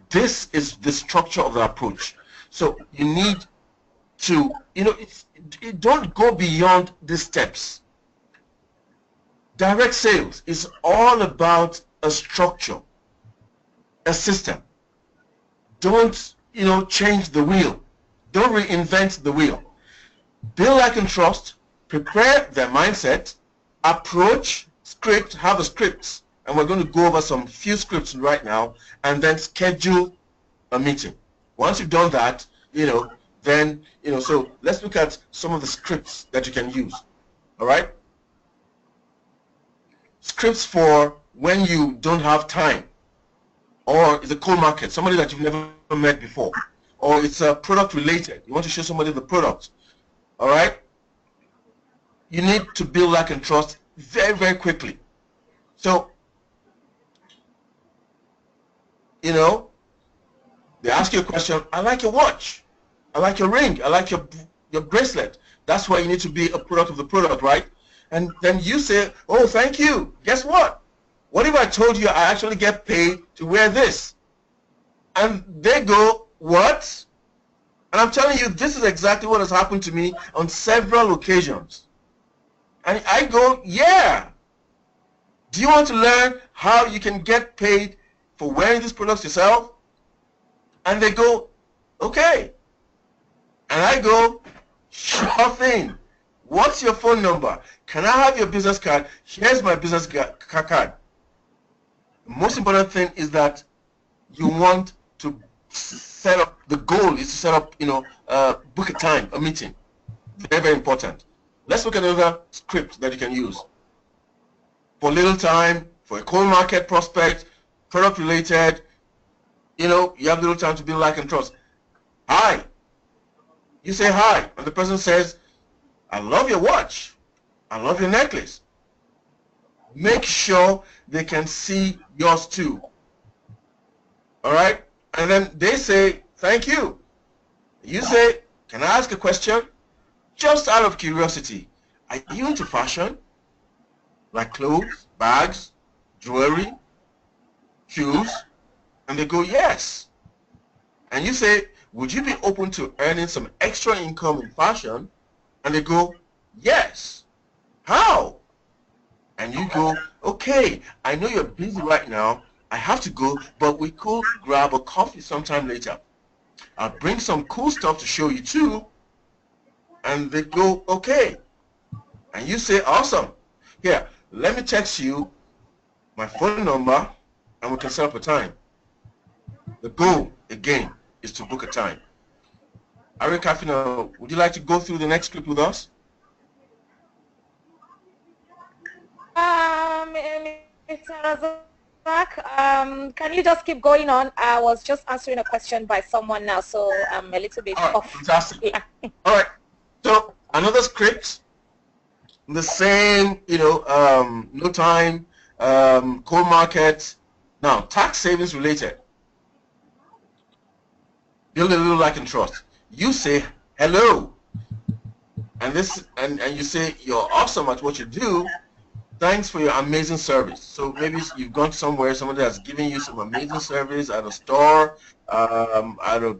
This is the structure of the approach. So you need to, don't go beyond these steps. Direct sales is all about a structure, a system. Don't, change the wheel. Don't reinvent the wheel. Build like and trust, prepare their mindset, approach, script, have a script. And we're going to go over some few scripts right now, and then schedule a meeting. Once you've done that, then, so let's look at some of the scripts that you can use. All right? Scripts for when you don't have time, or it's a cold market, somebody that you've never met before, or it's product related. You want to show somebody the product. All right? You need to build like and trust very, very quickly. So, they ask you a question, I like your watch, I like your ring, I like your bracelet. That's why you need to be a product of the product, right? And then you say, oh, thank you. Guess what? What if I told you I actually get paid to wear this? And they go, what? And I'm telling you, this is exactly what has happened to me on several occasions. And I go, yeah. Do you want to learn how you can get paid for wearing these products yourself? And they go, okay. And I go, sure thing. What's your phone number? Can I have your business card? Here's my business card. The most important thing is that you want to set up, the goal is to set up, book a time, a meeting. Very, very important. Let's look at another script that you can use. For little time, for a cold market prospect, product related, you have little time to build like and trust. Hi. You say hi, and the person says, I love your watch. I love your necklace. Make sure they can see yours too. All right? And then they say, thank you. You say, can I ask a question? Just out of curiosity, are you into fashion? Like clothes, bags, jewelry, shoes? And they go, yes. And you say, would you be open to earning some extra income in fashion? And they go, yes. How? And you go, okay, I know you're busy right now. I have to go, but we could grab a coffee sometime later. I'll bring some cool stuff to show you too. And they go, okay. And you say, awesome. Here, let me text you my phone number and we can set up a time. The goal, again, is to book a time. Ari Kafina, would you like to go through the next clip with us? Mr. Razaq, can you just keep going on? I was just answering a question by someone now, so I'm a little bit off. Fantastic. Yeah. All right. So another script, the same, no time, cold market. Now, tax savings related. Build a little like and trust. You say hello, and you say you're awesome at what you do. Thanks for your amazing service. So maybe you've gone somewhere, somebody has given you some amazing service at a store, at a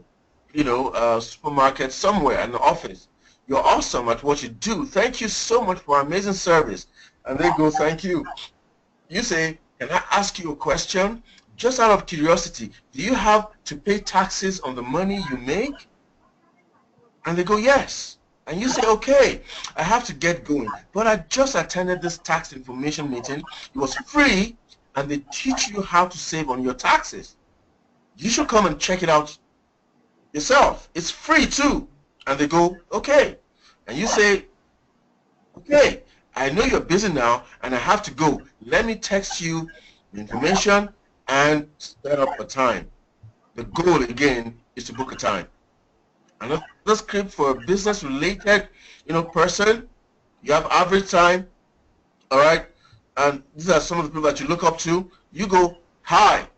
supermarket, somewhere, an office. You're awesome at what you do. Thank you so much for amazing service. And they go, thank you. You say, can I ask you a question? Just out of curiosity, do you have to pay taxes on the money you make? And they go, yes. And you say, okay, I have to get going, but I just attended this tax information meeting. It was free, and they teach you how to save on your taxes. You should come and check it out yourself. It's free too. And they go, okay. And you say, okay, I know you're busy now, and I have to go. Let me text you the information and set up a time. The goal, again, is to book a time. Another script for a business-related, person. You have average time, all right? And these are some of the people that you look up to. You go, hi.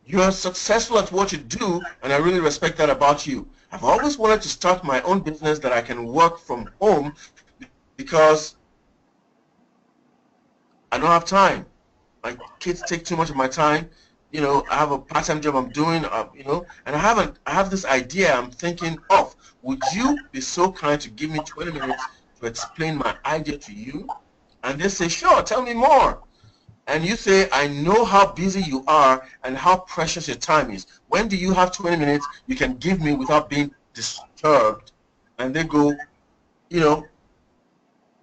You're successful at what you do, and I really respect that about you. I've always wanted to start my own business that I can work from home because I don't have time. My kids take too much of my time. I have a part-time job I'm doing, and I have this idea I'm thinking of. Would you be so kind to give me 20 minutes to explain my idea to you? And they say, sure, tell me more. And you say, I know how busy you are and how precious your time is. When do you have 20 minutes you can give me without being disturbed? And they go,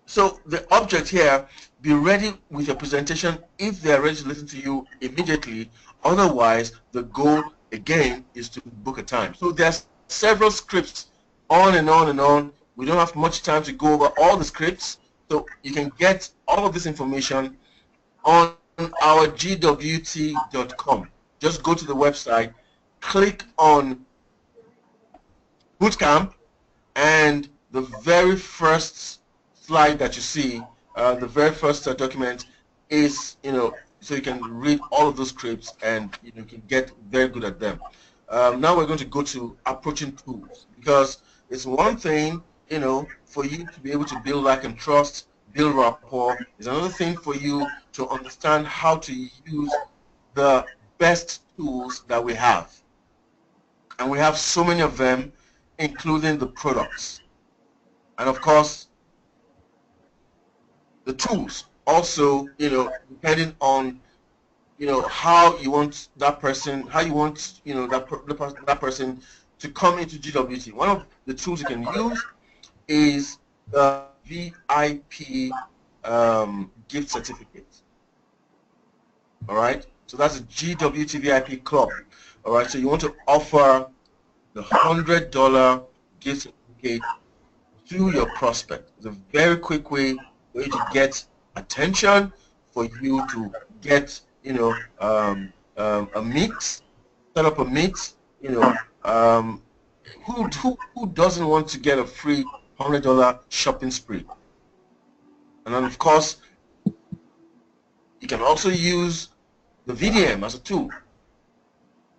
so the object here, be ready with your presentation if they are ready to listen to you immediately. Otherwise, the goal, again, is to book a time. So there's several scripts on and on and on. We don't have much time to go over all the scripts. So you can get all of this information on our gwt.com. Just go to the website, click on Bootcamp, and the very first slide that you see, the very first document is, so you can read all of those scripts and you can get very good at them. Now we're going to go to approaching tools, because it's one thing, for you to be able to build like and trust, build rapport. It's another thing for you to understand how to use the best tools that we have. And we have so many of them, including the products. And of course, the tools also, depending on, how you want that person, that person to come into GWT. One of the tools you can use is the VIP gift certificate. All right, so that's a GWT VIP club. All right, so you want to offer the $100 gift certificate to your prospect. It's a very quick way for you to get attention, for you to get, a mix, set up a mix. Who doesn't want to get a free $100 shopping spree? And then, of course, you can also use the VDM as a tool.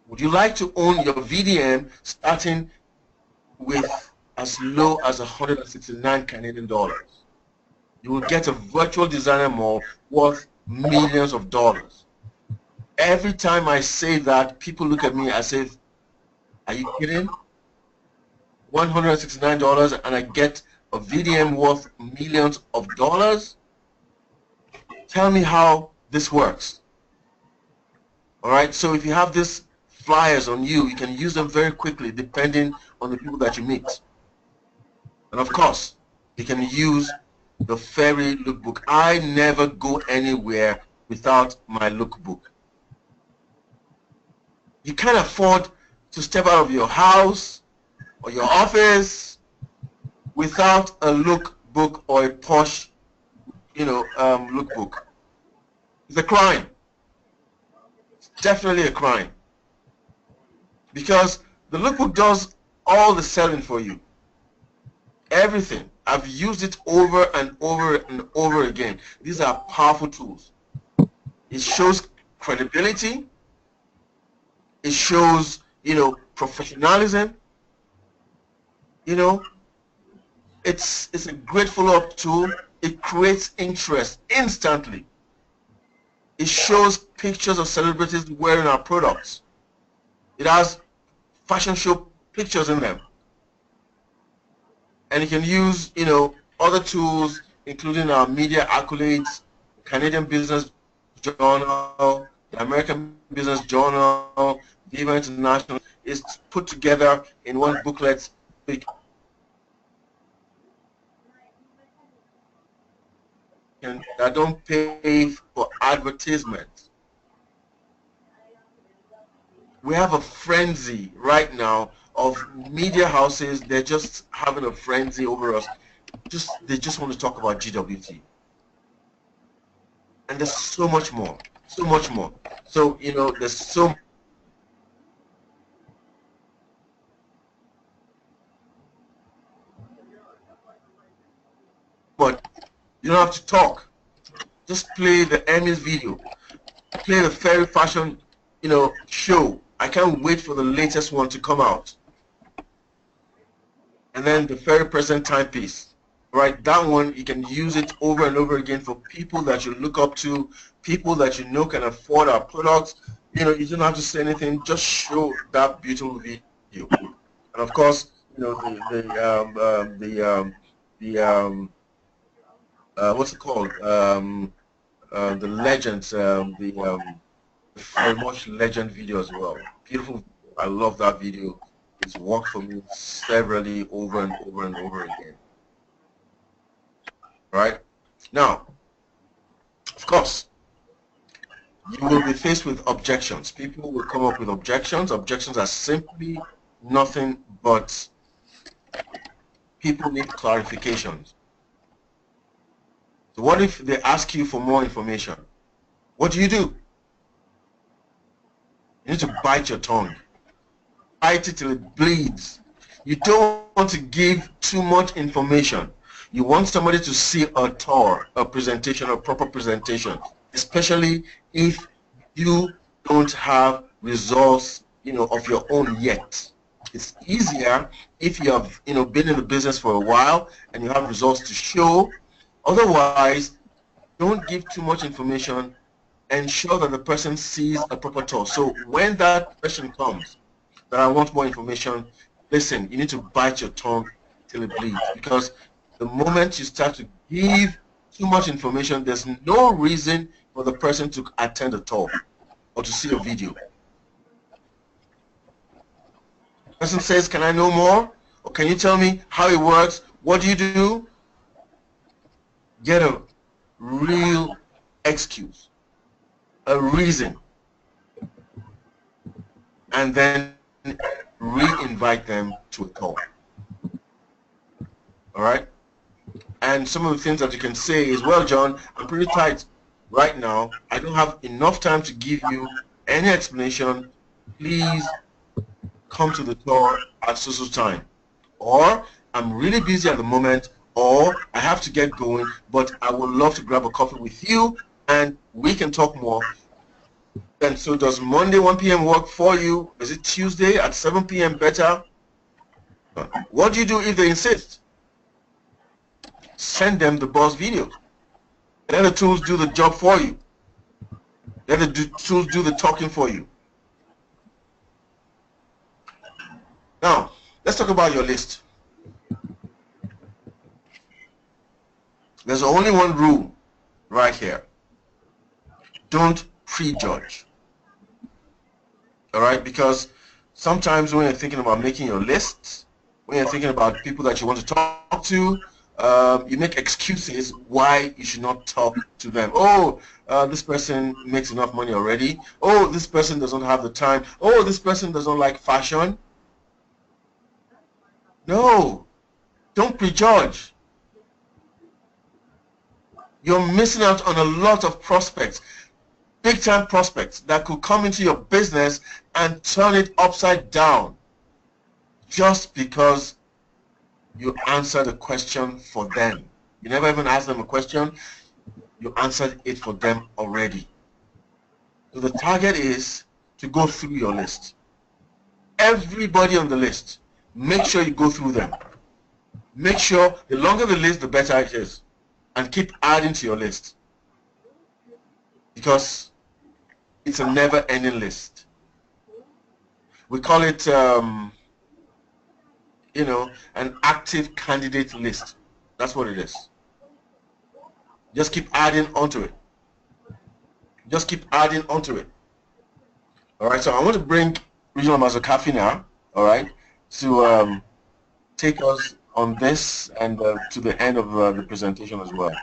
Would you like to own your VDM starting with as low as 169 Canadian dollars? You will get a virtual designer mall worth millions of dollars. Every time I say that, people look at me as if, are you kidding? $169 and I get a VDM worth millions of dollars? Tell me how this works. All right, so if you have these flyers on you, you can use them very quickly depending on the people that you meet. And of course, you can use the fairy lookbook. I never go anywhere without my lookbook. You can't afford to step out of your house or your office without a lookbook or a posh, lookbook. It's a crime. It's definitely a crime. Because the lookbook does all the selling for you. Everything. I've used it over and over and over again. These are powerful tools. It shows credibility. It shows, professionalism. It's a great follow-up tool. It creates interest instantly. It shows pictures of celebrities wearing our products. It has fashion show pictures in them. And you can use, other tools, including our media accolades, Canadian Business Journal, the American Business Journal, Viva International. Is put together in one booklet. That don't pay for advertisements. We have a frenzy right now of media houses. They're just having a frenzy over us. They just want to talk about GWT. And there's so much more. So much more. So, there's so but you don't have to talk. Just play the Emmys video. Play the fairy fashion, show. I can't wait for the latest one to come out. And then the fairy present timepiece. Right, that one, you can use it over and over again for people that you look up to, people that you know can afford our products. You don't have to say anything, just show that beautiful video. And of course, what's it called? The legends, the very much legend video as well. Beautiful. I love that video. It's worked for me severally over and over and over again. Right? Now, of course, you will be faced with objections. People will come up with objections. Objections are simply nothing but people need clarifications. So what if they ask you for more information? What do? You need to bite your tongue. Bite it till it bleeds. You don't want to give too much information. You want somebody to see a tour, a presentation, a proper presentation, especially if you don't have results, of your own yet. It's easier if you have, been in the business for a while and you have results to show. Otherwise, don't give too much information. Ensure that the person sees a proper tour. So when that question comes, that I want more information, listen, you need to bite your tongue till it bleeds, because the moment you start to give too much information, there's no reason for the person to attend a talk or to see a video. The person says, can I know more? Or can you tell me how it works? What do you do? Get a real excuse, a reason, and then re-invite them to a call. All right? And some of the things that you can say is, well, John, I'm pretty tight right now. I don't have enough time to give you any explanation. Please come to the tour at so time. Or I'm really busy at the moment, or I have to get going, but I would love to grab a coffee with you and we can talk more. And so does Monday 1 p.m. work for you? Is it Tuesday at 7 p.m. better? What do you do if they insist? Send them the boss video. And then the tools do the job for you. Let the tools do the talking for you. Now, let's talk about your list. There's only one rule right here. Don't prejudge. All right? Because sometimes when you're thinking about making your lists, when you're thinking about people that you want to talk to, you make excuses why you should not talk to them. Oh, this person makes enough money already. Oh, this person doesn't have the time. Oh, this person doesn't like fashion. No, don't prejudge. You're missing out on a lot of prospects, big-time prospects that could come into your business and turn it upside down just because you answered a question for them. You never even asked them a question. You answered it for them already. So the target is to go through your list. Everybody on the list, make sure you go through them. Make sure the longer the list, the better it is. And keep adding to your list. Because it's a never-ending list. We call it, you know, an active candidate list. That's what it is. Just keep adding onto it. Just keep adding onto it. All right, so I want to bring Regional Master Kafina, all right, to take us on this and to the end of the presentation as well.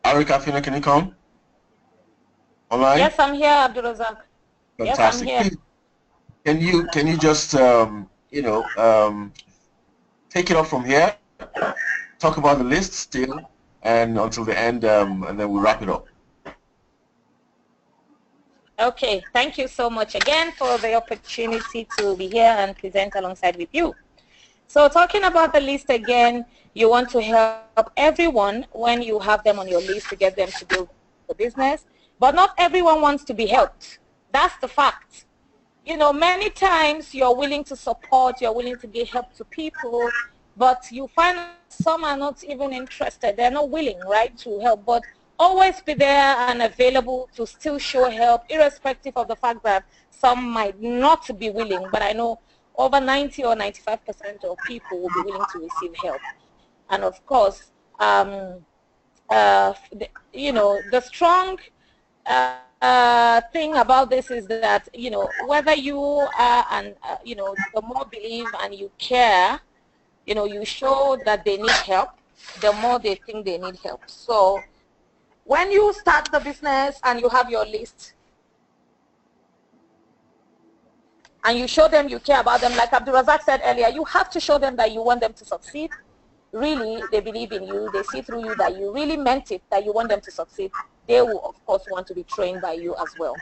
Ari Kafina, can you come online? Yes, I'm here, AbdurRazaq. Fantastic. Yes, I'm here. Can you just you know, take it up from here, talk about the list still, and until the end, and then we'll wrap it up. Okay, thank you so much again for the opportunity to be here and present alongside with you. So talking about the list again, you want to help everyone when you have them on your list to get them to build the business, but not everyone wants to be helped. That's the fact. You know, many times you're willing to support, you're willing to give help to people, but you find some are not even interested. They're not willing, right, to help, but always be there and available to still show help, irrespective of the fact that some might not be willing, but I know over 90 or 95% of people will be willing to receive help. And of course, you know, the strong thing about this is that, you know, whether you are, and you know, the more believe and you care, you know, you show that they need help, the more they think they need help. So when you start the business and you have your list, and you show them you care about them, like AbdurRazaq said earlier, you have to show them that you want them to succeed. Really, they believe in you. They see through you that you really meant it, that you want them to succeed. They will, of course, want to be trained by you as well.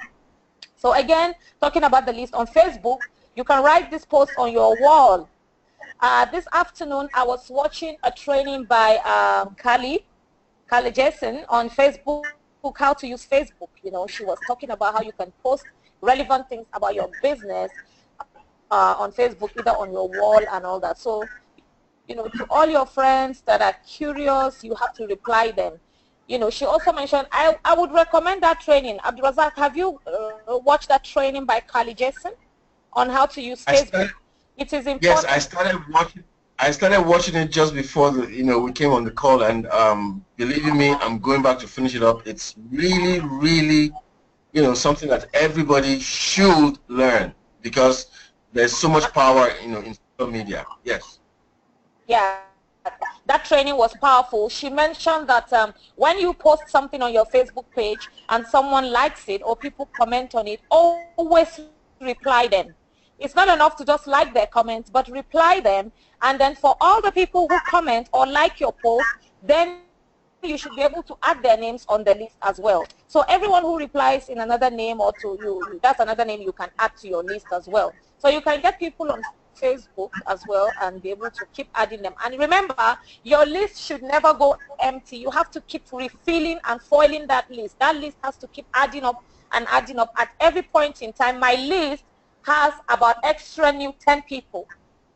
So again, talking about the list on Facebook, you can write this post on your wall. This afternoon, I was watching a training by Kali Jason on Facebook, how to use Facebook. You know, she was talking about how you can post relevant things about your business on Facebook, either on your wall and all that. So, you know, to all your friends that are curious, you have to reply them. You know, she also mentioned, I would recommend that training. AbdurRazaq, have you watched that training by Kali Jason on how to use Facebook? It is important. Yes, I started watching it just before we came on the call, and believe me, I'm going back to finish it up. It's really, really, you know, something that everybody should learn, because there's so much power, you know, in social media. Yes. Yeah, that training was powerful. She mentioned that when you post something on your Facebook page and someone likes it or people comment on it, always reply them. It's not enough to just like their comments, but reply them. And then for all the people who comment or like your post, then you should be able to add their names on the list as well. So everyone who replies in another name or to you, that's another name you can add to your list as well. So you can get people on Facebook as well and be able to keep adding them. And remember, your list should never go empty. You have to keep refilling and foiling that list. That list has to keep adding up and adding up. At every point in time, my list has about extra new 10 people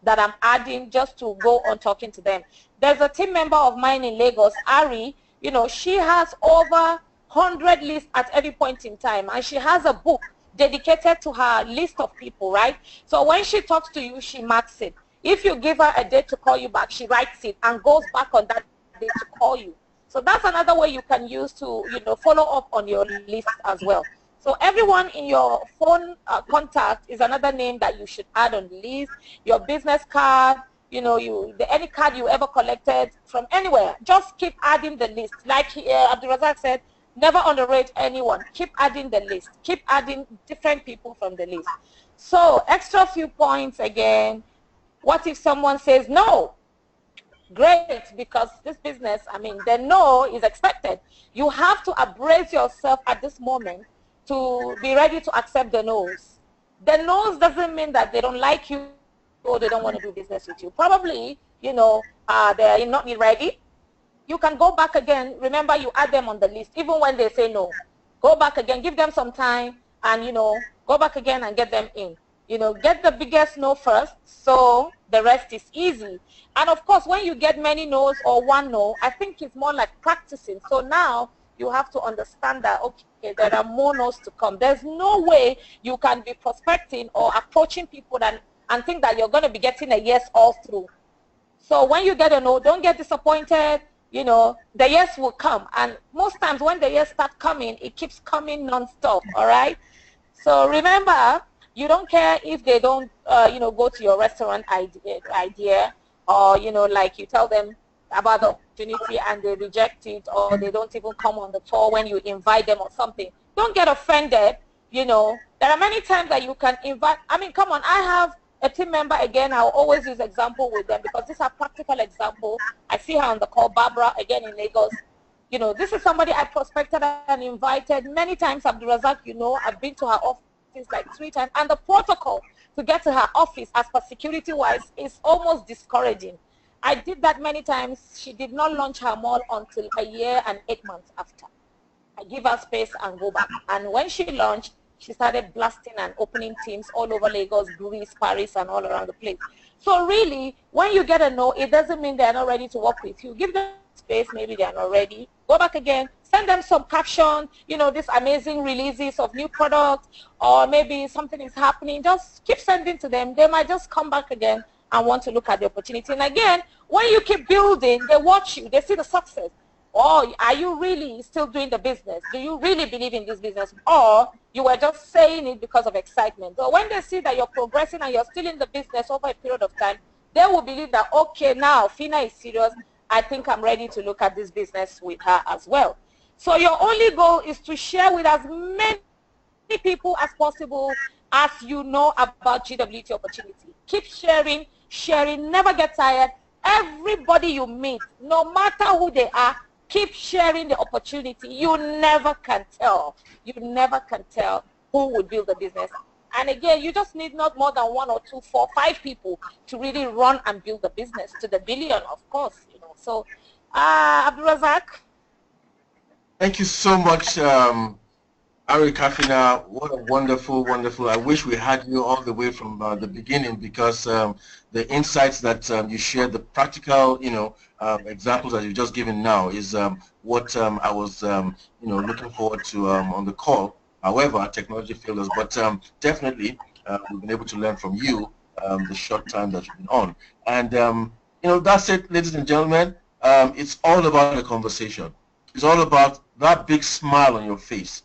that I'm adding just to go on talking to them. There's a team member of mine in Lagos, Ari, you know, she has over 100 lists at every point in time, and she has a book dedicated to her list of people, right? So when she talks to you, she marks it. If you give her a date to call you back, she writes it and goes back on that day to call you. So that's another way you can use to, follow up on your list as well. So everyone in your phone contact is another name that you should add on the list. Your business card, any card you ever collected from anywhere, just keep adding the list. Like AbdurRazaq said, never underrate anyone. Keep adding the list. Keep adding different people from the list. So extra few points again. What if someone says no? Great, because this business, the no is expected. You have to embrace yourself at this moment to be ready to accept the no's. The no's doesn't mean that they don't like you or they don't want to do business with you. Probably, they're not ready. You can go back again. Remember, you add them on the list, even when they say no. Go back again, give them some time, and, go back again and get them in. Get the biggest no first, so the rest is easy. And of course, when you get many no's or one no, I think it's more like practicing. So now you have to understand that, okay, there are more no's to come. There's no way you can be prospecting or approaching people and think that you're going to be getting a yes all through. So when you get a no, don't get disappointed. The yes will come. And most times when the yes start coming, it keeps coming non-stop, all right? So remember, you don't care if they don't, go to your restaurant idea or, like you tell them about the opportunity and they reject it, or they don't even come on the tour when you invite them or something. Don't get offended. There are many times that you can invite. Come on, I have a team member, again, I'll always use example with them because these are practical example. I see her on the call, Barbara, again in Lagos. This is somebody I prospected and invited many times. AbdurRazaq, I've been to her office like 3 times, and the protocol to get to her office as per security-wise is almost discouraging. I did that many times. She did not launch her mall until a year and 8 months after. I give her space and go back. And when she launched, she started blasting and opening teams all over Lagos, Greece, Paris, and all around the place. So really, when you get a no, it doesn't mean they're not ready to work with you. Give them space, maybe they're not ready. Go back again, send them some caption, these amazing releases of new products, or maybe something is happening. Just keep sending to them. They might just come back again and want to look at the opportunity. And again, when you keep building, they watch you, they see the success. Oh, are you really still doing the business? Do you really believe in this business? Or you were just saying it because of excitement? So when they see that you're progressing and you're still in the business over a period of time, they will believe that, okay, now Fina is serious. I think I'm ready to look at this business with her as well. So your only goal is to share with as many people as possible as you know about GWT opportunity. Keep sharing, never get tired. Everybody you meet, no matter who they are, keep sharing the opportunity. You never can tell. You never can tell who would build the business. And again, you just need not more than 1 or 2, 4, 5 people to really run and build the business to the billion, of course. So, AbdurRazaq. Thank you so much, Kafina. What a wonderful, wonderful. I wish we had you all the way from the beginning, because the insights that you shared, the practical, examples that you've just given now is what I was, looking forward to on the call. However, technology failed us, but definitely we've been able to learn from you the short time that you've been on. And, that's it, ladies and gentlemen. It's all about the conversation. It's all about that big smile on your face.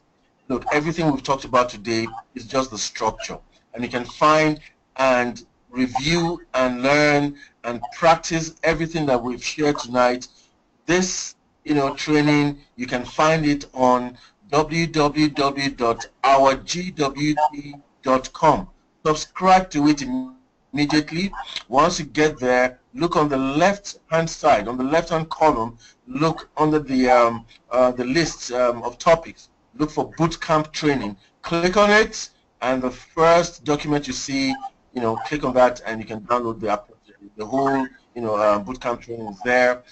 Look, everything we've talked about today is just the structure. And you can find and review and learn and practice everything that we've shared tonight. This, training, you can find it on www.ourgwt.com. Subscribe to it immediately. Once you get there, look on the left-hand side, on the left-hand column, look under the list of topics. Look for bootcamp training. Click on it, and the first document you see, click on that, and you can download the whole, bootcamp training is there.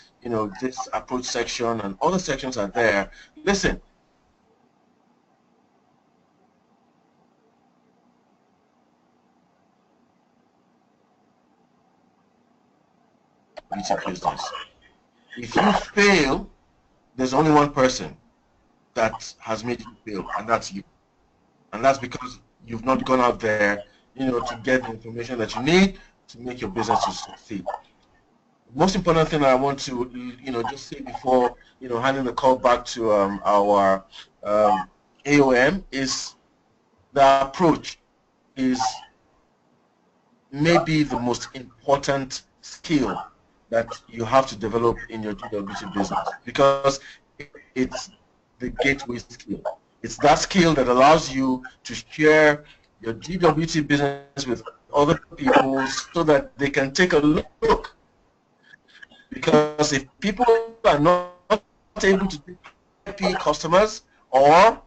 This approach section and other sections are there. Listen. If you fail, there's only one person. that has made you fail, and that's you. And that's because you've not gone out there, to get the information that you need to make your business to succeed. Most important thing I want to, just say before, handing the call back to our AOM is the approach is maybe the most important skill that you have to develop in your GWT business, because it's the gateway skill. It's that skill that allows you to share your GWT business with other people so that they can take a look. Because if people are not able to be happy customers, or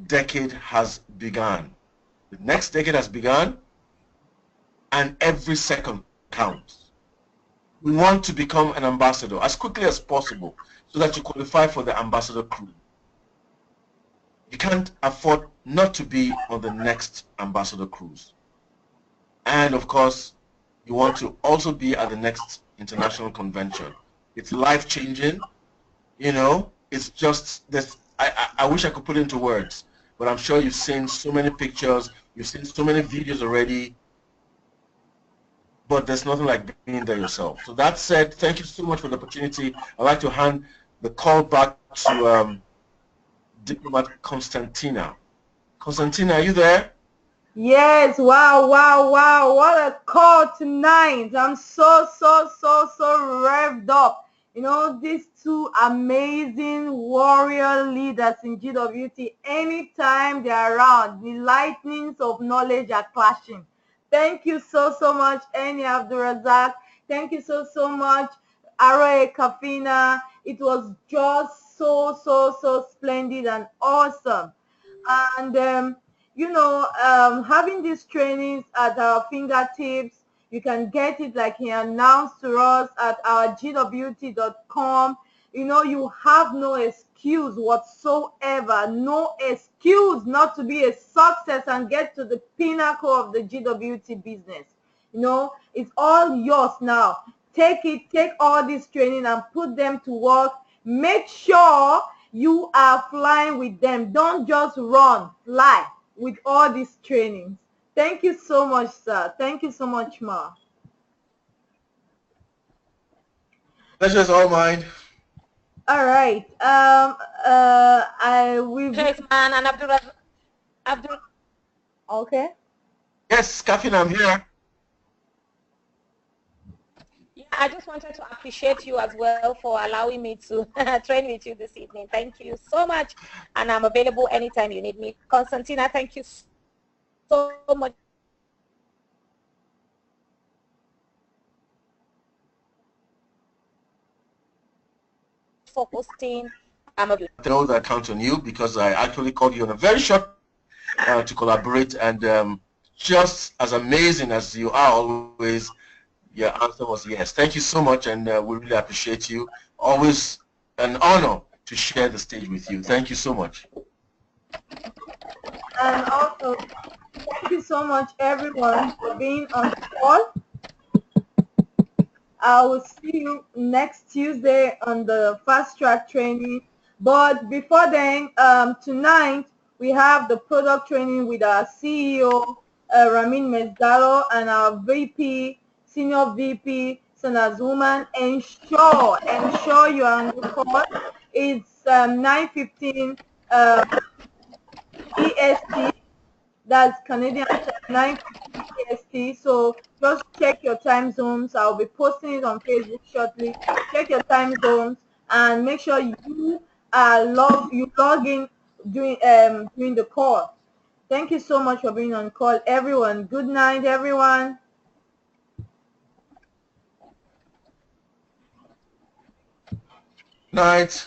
decade has begun. The next decade has begun, and every second counts. We want to become an ambassador as quickly as possible so that you qualify for the ambassador crew. You can't afford not to be on the next ambassador cruise. And of course, you want to also be at the next international convention. It's life-changing, it's just this. I wish I could put it into words, but I'm sure you've seen so many pictures, you've seen so many videos already, but there's nothing like being there yourself. So that said, thank you so much for the opportunity. I'd like to hand the call back to Diplomat Constantina. Constantina, are you there? Yes, wow, what a call tonight. I'm so revved up. These two amazing warrior leaders in GWT, anytime they're around, the lightnings of knowledge are clashing. Thank you so much, Eni AbdurRazaq. Thank you so much, Aroe Kafina. It was just so splendid and awesome. And having these trainings at our fingertips, you can get it like he announced to us at our gwt.com. You have no excuse whatsoever, no excuse not to be a success and get to the pinnacle of the GWT business. It's all yours now. Take all this training and put them to work. Make sure you are flying with them. Don't just run, fly with all these trainings. Thank you so much, sir. Thank you so much, Ma. Pleasure's all mine. All right. Yes, man, and Abdul. Okay. Yes, Kafina, I'm here. Yeah, I just wanted to appreciate you as well for allowing me to train with you this evening. Thank you so much, and I'm available anytime you need me. Constantina, thank you so much for hosting. I know that I count on you because I actually called you on a very short to collaborate, and just as amazing as you are always, your answer was yes. Thank you so much, and we really appreciate you. Always an honor to share the stage with you. Thank you so much. And also, thank you so much, everyone, for being on the call. I will see you next Tuesday on the fast track training. But before then, tonight we have the product training with our CEO, Ramin Mezdalo, and our VP, Senior VP, Sanazwoman. Ensure you are on the call. It's 9:15 EST. That's Canadian 9:15 EST. So just check your time zones. I'll be posting it on Facebook shortly. Check your time zones and make sure you log in during the call. Thank you so much for being on call, everyone. Good night, everyone. Night.